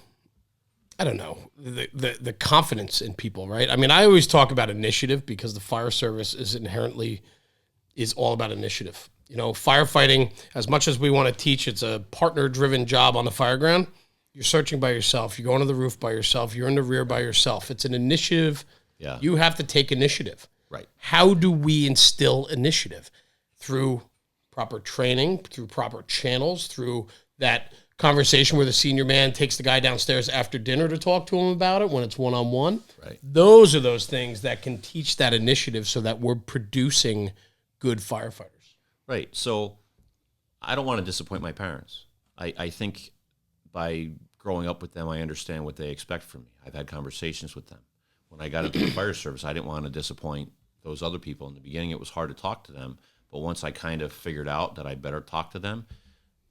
B: I don't know, the confidence in people, right? I mean, I always talk about initiative because the fire service is all about initiative. Firefighting, as much as we want to teach, it's a partner-driven job on the fire ground. You're searching by yourself. You're going to the roof by yourself. You're in the rear by yourself. It's an initiative.
A: Yeah.
B: You have to take initiative.
A: Right.
B: How do we instill initiative? Through proper training, through proper channels, through that conversation where the senior man takes the guy downstairs after dinner to talk to him about it when it's one-on-one.
A: Right.
B: Those are those things that can teach that initiative so that we're producing good firefighters.
A: Right. So I don't want to disappoint my parents. I think by growing up with them, I understand what they expect from me. I've had conversations with them. When I got into the fire service, I didn't want to disappoint those other people. In the beginning, it was hard to talk to them. But once I kind of figured out that I better talk to them,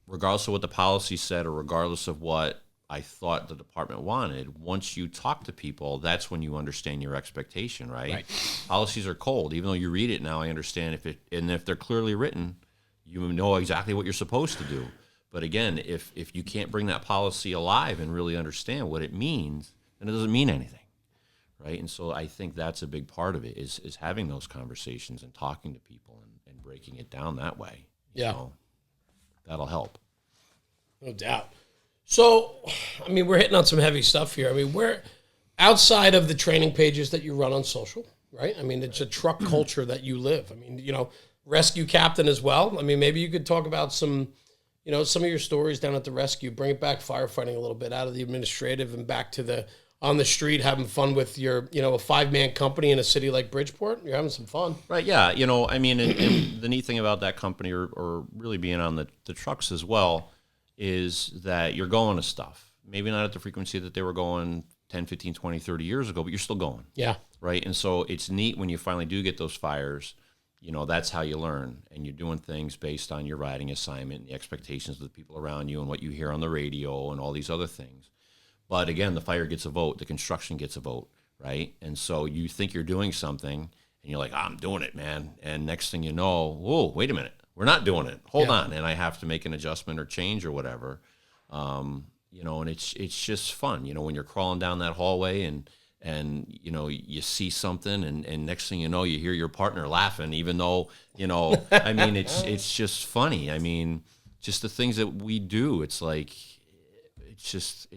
A: regardless of what the policy said or regardless of what I thought the department wanted, once you talk to people, that's when you understand your expectation, right? Policies are cold. Even though you read it now, I understand if they're clearly written, you know exactly what you're supposed to do. But again, if you can't bring that policy alive and really understand what it means, then it doesn't mean anything, right? And so I think that's a big part of it is having those conversations and talking to people and breaking it down that way. That'll help.
B: No doubt. So, I mean, we're hitting on some heavy stuff here. I mean, we're outside of the training pages that you run on social, right? I mean, it's a truck culture that you live. I mean, rescue captain as well. I mean, maybe you could talk about some of your stories down at the rescue, bring it back firefighting a little bit out of the administrative and back to the on the street, having fun with your, a 5-man company in a city like Bridgeport. You're having some fun.
A: Right. Yeah. I mean, and the neat thing about that company or really being on the trucks as well is that you're going to stuff. Maybe not at the frequency that they were going 10, 15, 20, 30 years ago, but you're still going.
B: Yeah.
A: Right. And so it's neat when you finally do get those fires, that's how you learn. And you're doing things based on your riding assignment and the expectations of the people around you and what you hear on the radio and all these other things. But again, the fire gets a vote, the construction gets a vote, right? And so you think you're doing something and you're like, I'm doing it, man. And next thing you know, whoa, wait a minute. We're not doing it. Hold on. And I have to make an adjustment or change or whatever. And it's just fun, when you're crawling down that hallway and you see something and next thing you know, you hear your partner laughing, even though, I mean, it's just funny. I mean, just the things that we do, it's like, it's just,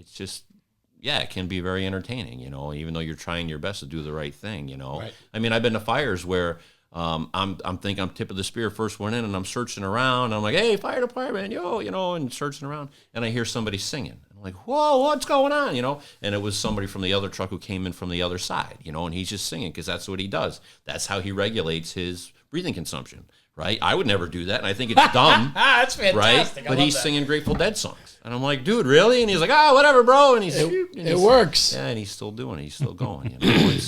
A: it can be very entertaining, even though you're trying your best to do the right thing,
B: Right.
A: I mean, I've been to fires where I'm thinking I'm tip of the spear, first one in, and I'm searching around. I'm like, hey, fire department, and searching around, and I hear somebody singing. I'm like, whoa, what's going on, And it was somebody from the other truck who came in from the other side, and he's just singing because that's what he does. That's how he regulates his breathing consumption, right? I would never do that, and I think it's dumb.
B: That's
A: Right?
B: fantastic.
A: But he's singing Grateful Dead songs. And I'm like, dude, really? And he's like, whatever, bro. And
B: it works.
A: Yeah, and he's still doing it. He's still going. You know?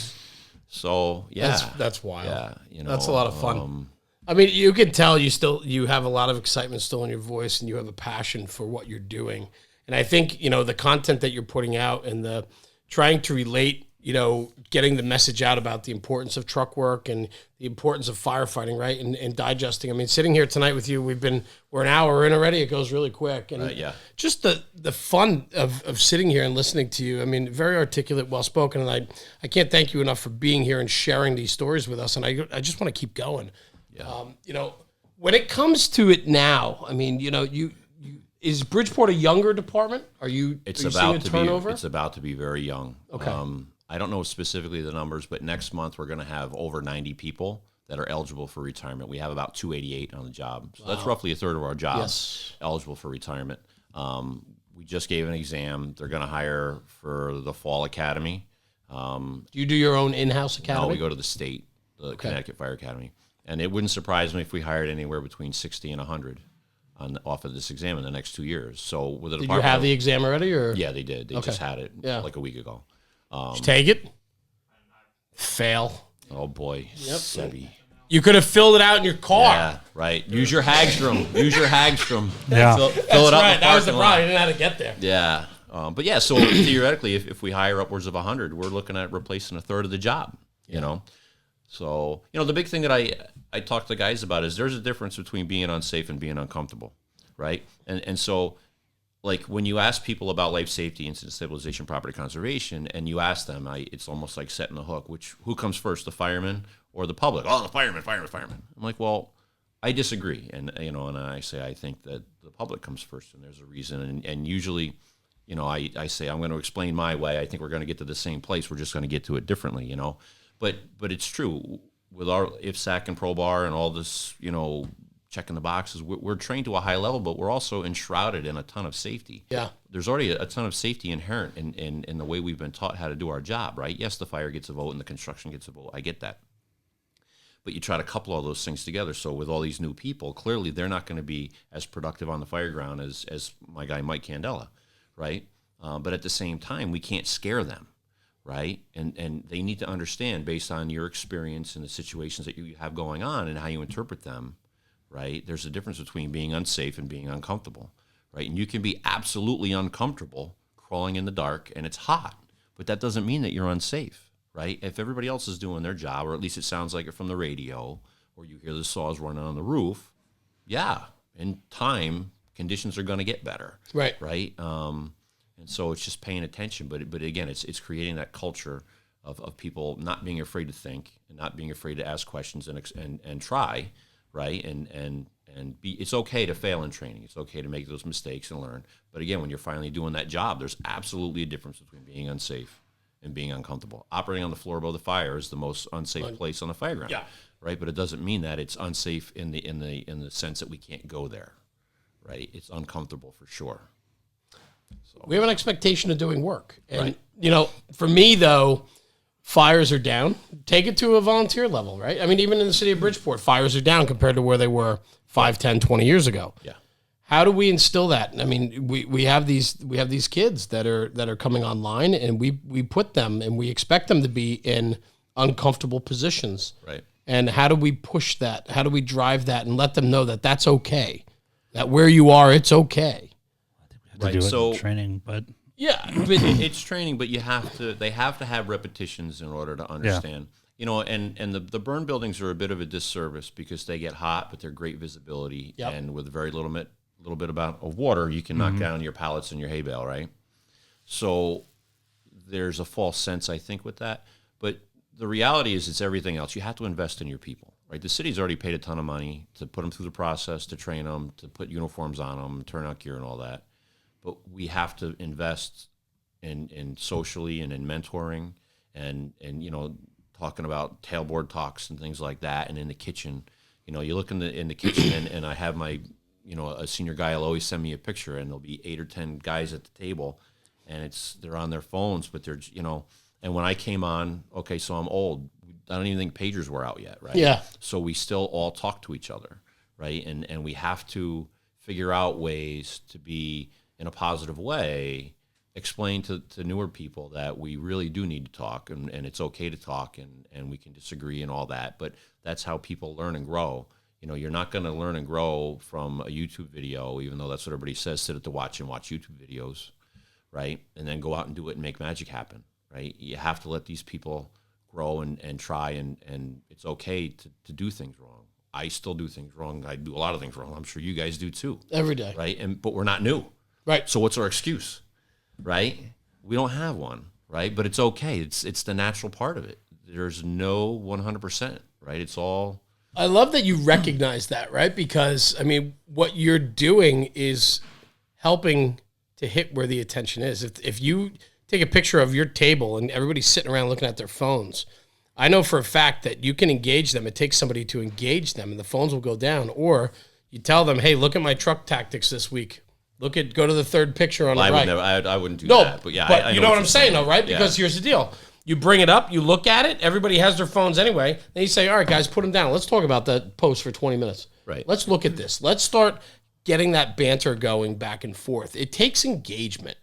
A: So, yeah.
B: That's wild.
A: Yeah, you know.
B: That's a lot of fun. I mean, you can tell you have a lot of excitement still in your voice, and you have a passion for what you're doing. And I think, you know, the content that you're putting out and the trying to relate, you know, getting the message out about the importance of truck work and the importance of firefighting, right? And digesting. I mean, sitting here tonight with you, we're an hour in already. It goes really quick. And just the fun of sitting here and listening to you. I mean, very articulate, well-spoken. And I can't thank you enough for being here and sharing these stories with us. And I just want to keep going. Yeah. You know, when it comes to it now, I mean, you know, is Bridgeport a younger department?
A: It's about to be very young.
B: Okay.
A: I don't know specifically the numbers, but next month we're going to have over 90 people that are eligible for retirement. We have about 288 on the job. So that's roughly a third of our job eligible for retirement. We just gave an exam. They're going to hire for the fall academy.
B: Do you do your own in-house academy?
A: No, we go to the state, the Connecticut Fire Academy. And it wouldn't surprise me if we hired anywhere between 60 and 100 off of this exam in the next 2 years. So with the
B: Did you have the exam already? Or?
A: Yeah, they did. They just had it like a week ago.
B: Did you take it? Fail.
A: Oh, boy. Yep. Sebi.
B: You could have filled it out in your car.
A: Yeah, right. Use your Hagstrom.
C: Yeah.
A: Fill it up.
B: Right. That was the problem. You didn't know how to get there.
A: Yeah. But yeah, so theoretically, if we hire upwards of 100, we're looking at replacing a third of the job, you know? So, you know, the big thing that I talk to guys about is there's a difference between being unsafe and being uncomfortable, right? And so, like, when you ask people about life safety, incident stabilization, property conservation, and you ask them, it's almost like setting the hook. Who comes first, the fireman or the public? Oh, the fireman. I'm like, well, I disagree. And, you know, and I say I think that the public comes first, and there's a reason. And usually, you know, I say I'm going to explain my way. I think we're going to get to the same place. We're just going to get to it differently, you know. But it's true. With our IFSAC and ProBar and all this, you know, checking the boxes, we're trained to a high level, but we're also enshrouded in a ton of safety.
B: Yeah.
A: There's already a ton of safety inherent in the way we've been taught how to do our job, right? Yes, the fire gets a vote and the construction gets a vote. I get that. But you try to couple all those things together. So with all these new people, clearly they're not going to be as productive on the fire ground as my guy Mike Candela, right? But at the same time, we can't scare them. Right? And they need to understand, based on your experience and the situations that you have going on and how you interpret them, right? There's a difference between being unsafe and being uncomfortable, right? And you can be absolutely uncomfortable crawling in the dark and it's hot, but that doesn't mean that you're unsafe, right? If everybody else is doing their job, or at least it sounds like it from the radio, or you hear the saws running on the roof, yeah, in time, conditions are going to get better.
B: Right.
A: Right? And so it's just paying attention, but again, it's creating that culture of people not being afraid to think and not being afraid to ask questions and try, right? And it's okay to fail in training. It's okay to make those mistakes and learn. But again, when you're finally doing that job, there's absolutely a difference between being unsafe and being uncomfortable. Operating on the floor above the fire is the most unsafe place on the fire ground, right? But it doesn't mean that it's unsafe in the sense that we can't go there, right? It's uncomfortable for sure. So.
B: We have an expectation of doing work. And, you know, for me, though, fires are down. Take it to a volunteer level, right? I mean, even in the city of Bridgeport, fires are down compared to where they were 5, 10, 20 years ago.
A: Yeah.
B: How do we instill that? I mean, we have these kids that are coming online, and we put them and we expect them to be in uncomfortable positions.
A: Right.
B: And how do we push that? How do we drive that and let them know that that's okay? That where you are, it's okay.
C: Right. So training, but
A: it's training, but they have to have repetitions in order to understand. You know, and the burn buildings are a bit of a disservice because they get hot, but they're great visibility, and with very little bit of water, you can knock down your pallets and your hay bale, right? So there's a false sense, I think, with that. But the reality is, it's everything else. You have to invest in your people, right? The city's already paid a ton of money to put them through the process, to train them, to put uniforms on them, turn out gear and all that. But we have to invest in socially and in mentoring and you know, talking about tailboard talks and things like that. And in the kitchen, you know, you look in the kitchen and I have my, you know, a senior guy will always send me a picture, and there'll be 8 or 10 guys at the table, and they're on their phones, but they're, you know. And when I came on, okay, so I'm old. don't even think pagers were out yet, right?
B: Yeah.
A: So we still all talk to each other, right? And we have to figure out ways to be in a positive way, explain to newer people that we really do need to talk, and it's okay to talk, and we can disagree and all that. But that's how people learn and grow. You know, you're not going to learn and grow from a YouTube video, even though that's what everybody says, sit at the watch and watch YouTube videos, right? And then go out and do it and make magic happen, right? You have to let these people grow and try, and it's okay to do things wrong. I still do things wrong. I do a lot of things wrong. I'm sure you guys do too.
B: Every day.
A: Right? But we're not new.
B: Right.
A: So what's our excuse? Right? We don't have one, right? But it's okay. It's the natural part of it. There's no 100%, right? It's all...
B: I love that you recognize that, right? Because, I mean, what you're doing is helping to hit where the attention is. If you take a picture of your table and everybody's sitting around looking at their phones, I know for a fact that you can engage them. It takes somebody to engage them, and the phones will go down. Or you tell them, hey, look at my truck tactics this week. Go to the third picture on the right.
A: I wouldn't do that. But yeah, I
B: you know what I'm saying, though, right? Because here's the deal. You bring it up, you look at it, everybody has their phones anyway. Then you say, all right, guys, put them down. Let's talk about that post for 20 minutes.
A: Right.
B: Let's look at this. Let's start getting that banter going back and forth. It takes engagement.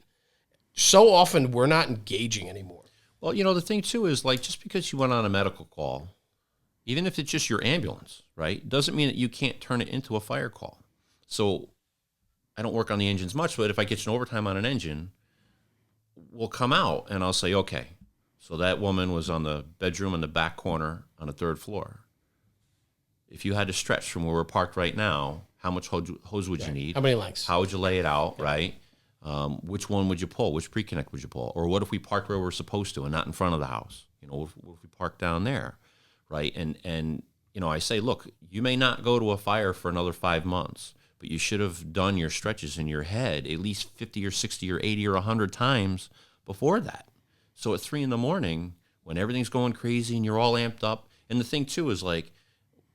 B: So often we're not engaging anymore.
A: Well, you know, the thing, too, is like just because you went on a medical call, even if it's just your ambulance, right, doesn't mean that you can't turn it into a fire call. So I don't work on the engines much, but if I get an overtime on an engine, we'll come out and I'll say, okay, so that woman was on the bedroom in the back corner on the third floor. If you had to stretch from where we're parked right now, how much hose would you need?
B: How many lengths?
A: How would you lay it out, right? Which one would you pull? Which pre-connect would you pull? Or what if we parked where we're supposed to and not in front of the house? You know, what if we park down there, right? And you know, I say, look, you may not go to a fire for another 5 months, but you should have done your stretches in your head at least 50 or 60 or 80 or 100 times before that. So at 3 a.m, when everything's going crazy and you're all amped up, and the thing too is like,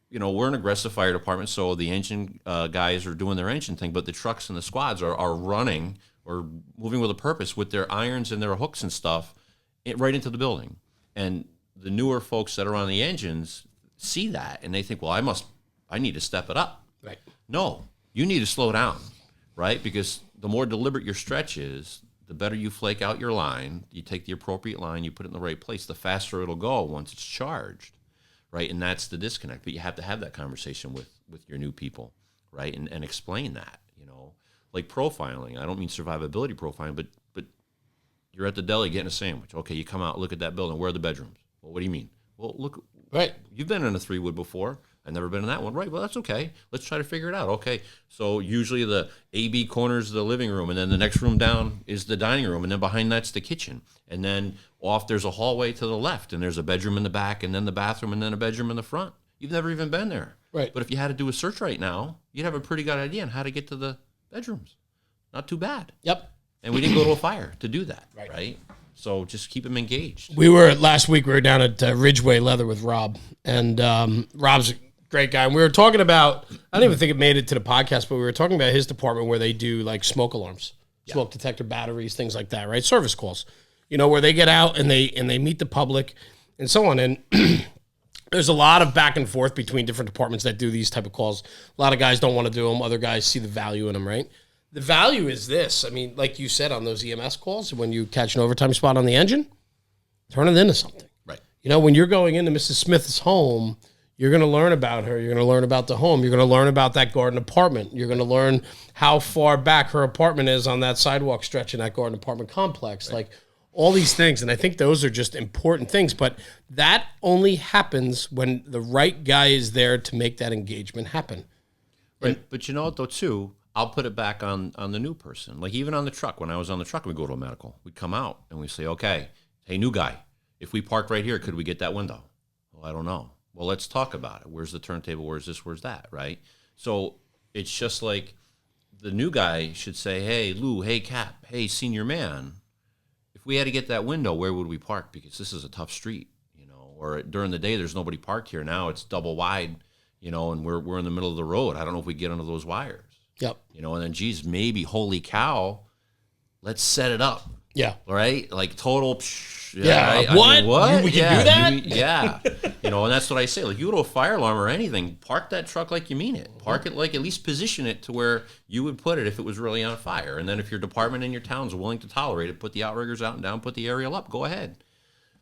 A: you know, we're an aggressive fire department, so the engine guys are doing their engine thing, but the trucks and the squads are running or moving with a purpose with their irons and their hooks and stuff right into the building. And the newer folks that are on the engines see that, and they think, well, I need to step it up.
B: Right.
A: No, you need to slow down, right? Because the more deliberate your stretch is, the better you flake out your line. You take the appropriate line, you put it in the right place, the faster it'll go once it's charged, right? And that's the disconnect. But you have to have that conversation with your new people, right? And explain that, you know. Like profiling. I don't mean survivability profiling, but you're at the deli getting a sandwich. Okay, you come out, look at that building. Where are the bedrooms? Well, what do you mean? Well, look.
B: Right.
A: You've been in a 3-wood before. I've never been in that one. Right, well, that's okay. Let's try to figure it out. Okay, so usually the A-B corners of the living room, and then the next room down is the dining room, and then behind that's the kitchen. And then off there's a hallway to the left, and there's a bedroom in the back, and then the bathroom, and then a bedroom in the front. You've never even been there.
B: Right.
A: But if you had to do a search right now, you'd have a pretty good idea on how to get to the bedrooms. Not too bad.
B: Yep.
A: And we didn't go to a fire to do that,
B: Right.
A: right? So just keep them engaged.
B: Last week we were down at Ridgeway Leather with Rob, and Rob's a great guy. And we were talking about, I don't even think it made it to the podcast, but we were talking about his department where they do like smoke alarms, smoke detector batteries, things like that, right? Service calls, you know, where they get out and they meet the public and so on. And there's a lot of back and forth between different departments that do these type of calls. A lot of guys don't want to do them. Other guys see the value in them, right? The value is this. I mean, like you said on those EMS calls, when you catch an overtime spot on the engine, turn it into something.
A: Right.
B: You know, when you're going into Mrs. Smith's home, you're going to learn about her. You're going to learn about the home. You're going to learn about that garden apartment. You're going to learn how far back her apartment is on that sidewalk stretch in that garden apartment complex. Right. Like all these things. And I think those are just important things. But that only happens when the right guy is there to make that engagement happen.
A: Right. But you know what, though, too? I'll put it back on the new person. Like even on the truck, when I was on the truck, we go to a medical. We come out and we say, okay, hey, new guy, if we parked right here, could we get that window? Well, I don't know. Well, let's talk about it. Where's the turntable? Where's this? Where's that? Right? So it's just like the new guy should say, hey, Lou, hey, Cap, hey, senior man, if we had to get that window, where would we park? Because this is a tough street, you know, or during the day, there's nobody parked here. Now it's double wide, you know, and we're in the middle of the road. I don't know if we get under those wires.
B: Yep.
A: You know, and then, geez, maybe, holy cow, let's set it up.
B: Yeah.
A: Right? Like total.
B: Yeah.
A: Right?
B: What?
A: I mean, what?
B: We can do that?
A: Yeah. And that's what I say. Like, you go to a fire alarm or anything, park that truck like you mean it. Park it like, at least position it to where you would put it if it was really on fire. And then if your department and your town's willing to tolerate it, put the outriggers out and down, put the aerial up, go ahead.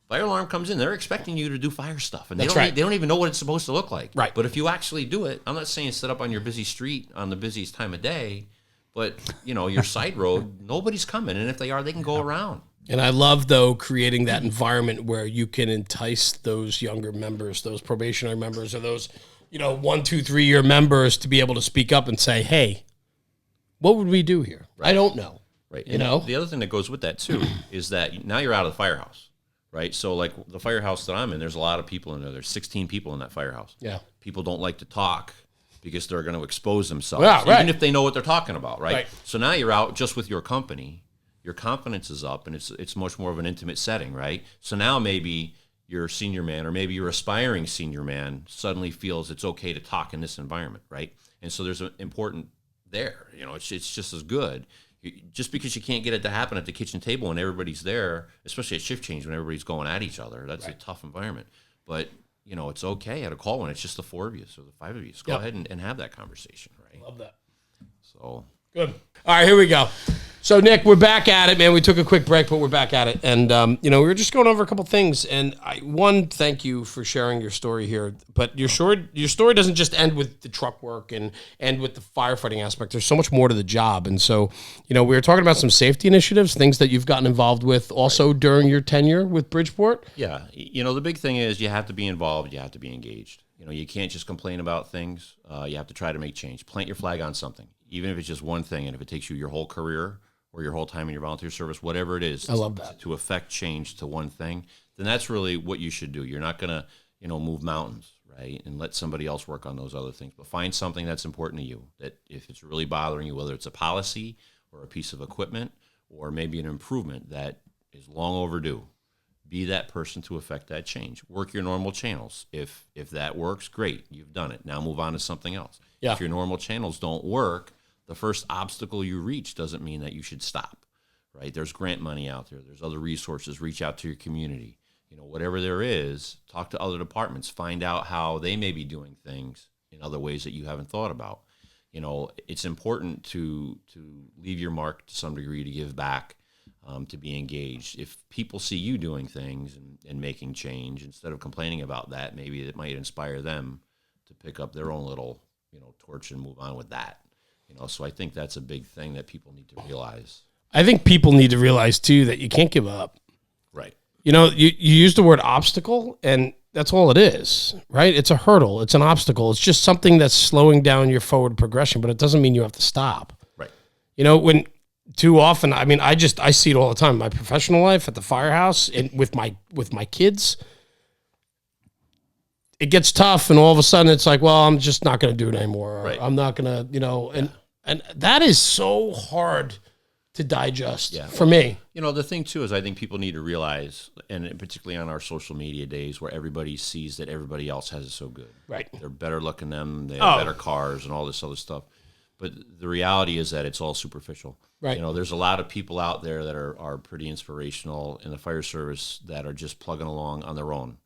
A: Fire alarm comes in, they're expecting you to do fire stuff. And they don't even know what it's supposed to look like.
B: Right.
A: But if you actually do it, I'm not saying set up on your busy street on the busiest time of day, but, your side road, nobody's coming. And if they are, they can go around.
B: And I love, though, creating that environment where you can entice those younger members, those probationary members, or those, 1, 2, 3 year members to be able to speak up and say, hey, what would we do here? Right. I don't know.
A: Right. The other thing that goes with that, too, is that now you're out of the firehouse. Right. So, like the firehouse that I'm in, there's a lot of people in there. There's 16 people in that firehouse.
B: Yeah.
A: People don't like to talk because they're going to expose themselves,
B: right.
A: even if they know what they're talking about. Right.
B: Right.
A: So now you're out just with your company. Your confidence is up, and it's much more of an intimate setting, right? So now maybe your senior man or maybe your aspiring senior man suddenly feels it's okay to talk in this environment, right? And so there's an important there. It's just as good. Just because you can't get it to happen at the kitchen table when everybody's there, especially at shift change when everybody's going at each other, that's a tough environment. But, it's okay at a call when it's just the 4 of you, so the 5 of you. Just go ahead and have that conversation, right?
B: Love that.
A: So
B: good. All right, here we go. So, Nick, we're back at it, man. We took a quick break, but we're back at it. And, we were just going over a couple things. And, thank you for sharing your story here. But your story doesn't just end with the truck work and end with the firefighting aspect. There's so much more to the job. And so, we were talking about some safety initiatives, things that you've gotten involved with also during your tenure with Bridgeport.
A: Yeah. The big thing is you have to be involved. You have to be engaged. You can't just complain about things. You have to try to make change. Plant your flag on something, even if it's just one thing. And if it takes you your whole career or your whole time in your volunteer service, whatever it is,
B: I love that.
A: To affect change to one thing, then that's really what you should do. You're not going to, move mountains, right? And let somebody else work on those other things. But find something that's important to you, that if it's really bothering you, whether it's a policy or a piece of equipment or maybe an improvement that is long overdue, be that person to affect that change. Work your normal channels. If that works, great, you've done it. Now move on to something else.
B: Yeah.
A: If your normal channels don't work, the first obstacle you reach doesn't mean that you should stop, right? There's grant money out there. There's other resources. Reach out to your community. Whatever there is, talk to other departments. Find out how they may be doing things in other ways that you haven't thought about. It's important to leave your mark to some degree, to give back, to be engaged. If people see you doing things and making change, instead of complaining about that, maybe it might inspire them to pick up their own little, torch and move on with that. So I think that's a big thing that people need to realize.
B: I think people need to realize, too, that you can't give up.
A: Right.
B: You use the word obstacle, and that's all it is, right? It's a hurdle. It's an obstacle. It's just something that's slowing down your forward progression, but it doesn't mean you have to stop.
A: Right.
B: When too often, I see it all the time in my professional life, at the firehouse, and with my kids. It gets tough, and all of a sudden it's like, well, I'm just not going to do it anymore. Or
A: right.
B: I'm not going to, and that is so hard to digest for me.
A: The thing, too, is I think people need to realize, and particularly on our social media days where everybody sees that everybody else has it so good.
B: Right.
A: They're better looking than them. They have better cars and all this other stuff. But the reality is that it's all superficial.
B: Right.
A: There's a lot of people out there that are pretty inspirational in the fire service that are just plugging along on their own.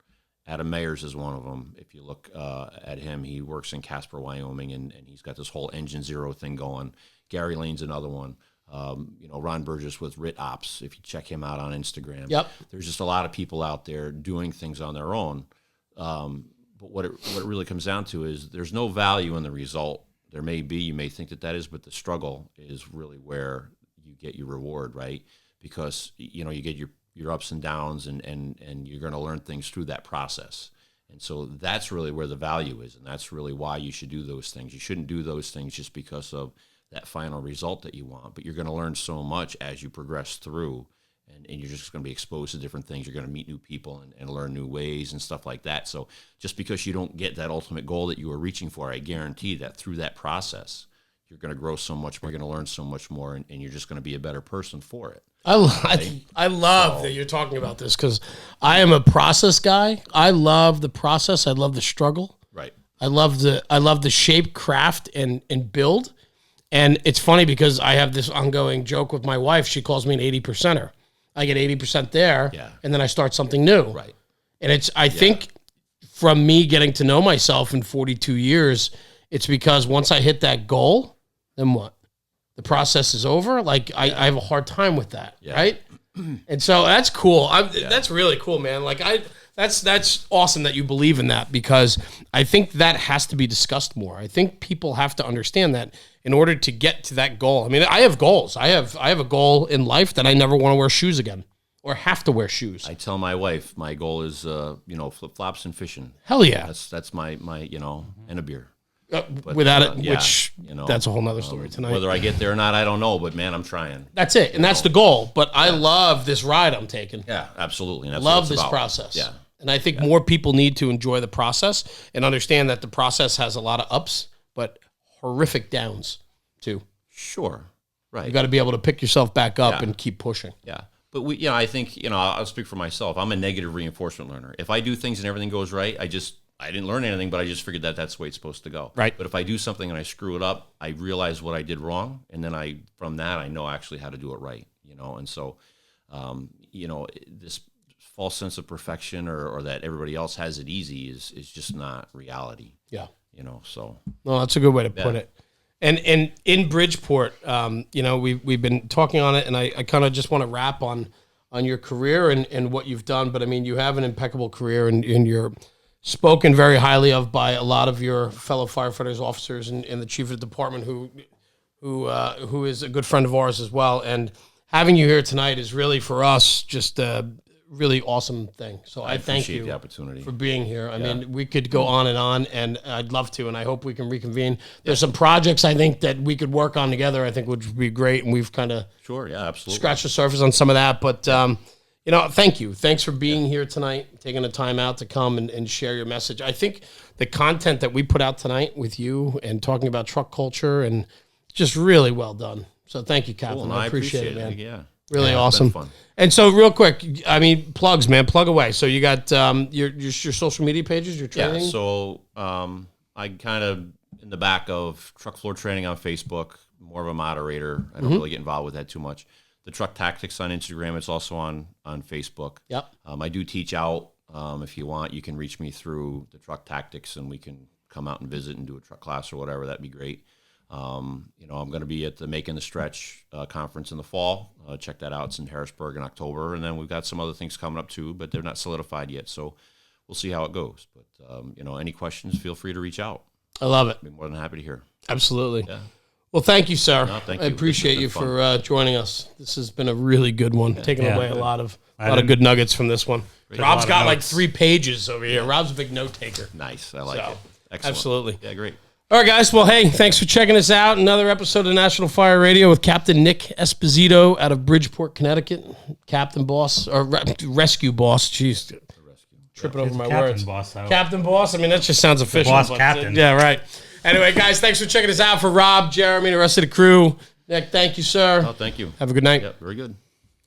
A: Adam Mayers is one of them. If you look at him, he works in Casper, Wyoming, and he's got this whole Engine Zero thing going. Gary Lane's another one. Ron Burgess with RIT Ops, if you check him out on Instagram.
B: Yep.
A: There's just a lot of people out there doing things on their own. But what it really comes down to is there's no value in the result. There may be, you may think that is, but the struggle is really where you get your reward, right? Because, you get your ups and downs, and you're going to learn things through that process. And so that's really where the value is, and that's really why you should do those things. You shouldn't do those things just because of that final result that you want, but you're going to learn so much as you progress through, and you're just going to be exposed to different things. You're going to meet new people and learn new ways and stuff like that. So just because you don't get that ultimate goal that you were reaching for, I guarantee that through that process, you're going to grow so much more, you're going to learn so much more, and you're just going to be a better person for it.
B: I love that you're talking about this, because I am a process guy. I love the process. I love the struggle.
A: Right.
B: I love the shape, craft, and build. And it's funny because I have this ongoing joke with my wife. She calls me an 80%er. I get 80% there,
A: Yeah.
B: and then I start something new.
A: Right.
B: And I think from me getting to know myself in 42 years, it's because once I hit that goal, then what? The process is over. Like I have a hard time with that, right? And so that's cool. That's really cool, man. Like that's awesome that you believe in that, because I think that has to be discussed more. I think people have to understand that in order to get to that goal. I mean, I have goals. I have a goal in life that I never want to wear shoes again or have to wear shoes.
A: I tell my wife my goal is flip flops and fishing.
B: Hell yeah.
A: That's my and a beer.
B: Without it, which that's a whole nother story tonight.
A: Whether I get there or not, I don't know. But man, I'm trying.
B: That's it, and that's the goal. But I love this ride I'm taking.
A: Yeah, absolutely. And that's
B: love
A: what it's
B: this
A: about.
B: process.
A: Yeah,
B: and I think more people need to enjoy the process and understand that the process has a lot of ups, but horrific downs too.
A: sure, right.
B: You got to be able to pick yourself back up and keep pushing.
A: Yeah. But I think, I'll speak for myself. I'm a negative reinforcement learner. If I do things and everything goes right, I didn't learn anything, but I just figured that's the way it's supposed to go.
B: Right.
A: But if I do something and I screw it up, I realize what I did wrong, and then from that I know actually how to do it right. And so, this false sense of perfection or that everybody else has it easy is just not reality.
B: Yeah.
A: So.
B: No, that's a good way to put it. And in Bridgeport, we've been talking on it, and I kind of just want to wrap on your career and what you've done. But I mean, you have an impeccable career, and you're spoken very highly of by a lot of your fellow firefighters, officers, and the chief of the department, who is a good friend of ours as well. And having you here tonight is really for us just a really awesome thing. So I thank you
A: the opportunity
B: for being here. I mean, we could go on, and I'd love to, and I hope we can reconvene. There's some projects I think that we could work on together. I think would be great, and we've kind of
A: absolutely
B: scratched the surface on some of that. But thank you. Thanks for being here tonight, taking the time out to come and share your message. I think the content that we put out tonight with you and talking about truck culture and just really well done. So thank you, Captain.
A: Cool,
B: I appreciate it, man.
A: Yeah.
B: Really
A: It's
B: awesome.
A: been fun.
B: And so real quick, I mean, plugs, man, plug away. So you got your social media pages, your training?
A: Yeah, so I kind of in the back of truck floor training on Facebook, more of a moderator. I don't really get involved with that too much. The Truck Tactics on Instagram, it's also on Facebook.
B: Yep.
A: I do teach out. If you want, you can reach me through the Truck Tactics, and we can come out and visit and do a truck class or whatever. That'd be great. I'm going to be at the Making the Stretch conference in the fall. Check that out. It's in Harrisburg in October. And then we've got some other things coming up too, but they're not solidified yet. So we'll see how it goes. But, any questions, feel free to reach out.
B: I love it.
A: I'd be more than happy to hear.
B: Absolutely.
A: Yeah.
B: Well, thank you, sir.
A: No, thank
B: I
A: you.
B: appreciate you for joining us. This has been a really good one. Taking away a lot of good nuggets from this one. Rob's got like 3 pages over here. Rob's a big note taker.
A: Nice. I like it. Excellent.
B: Absolutely.
A: Yeah, great.
B: All right, guys. Well, hey, thanks for checking us out. Another episode of National Fire Radio with Captain Nick Esposito out of Bridgeport, Connecticut. Captain Boss, or Rescue Boss. Jeez, tripping over my
C: Captain
B: words.
C: Boss, though.
B: Captain Boss. I mean, that just sounds official.
C: Boss
B: but,
C: Captain.
B: Yeah, right. Anyway, guys, thanks for checking us out. For Rob, Jeremy, the rest of the crew. Nick, thank you, sir.
A: Oh, thank you.
B: Have a good night.
A: Yeah, very good.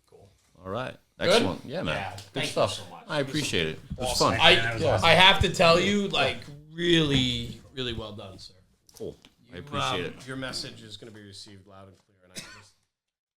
A: Cool. All right. Excellent. Yeah, man.
B: Yeah,
A: Good
B: thank you
A: stuff.
B: so much.
A: I appreciate it. It was fun.
B: I have to tell you, like, really, really well done, sir.
A: Cool. I appreciate it.
B: Your message is going to be received loud and clear, and I just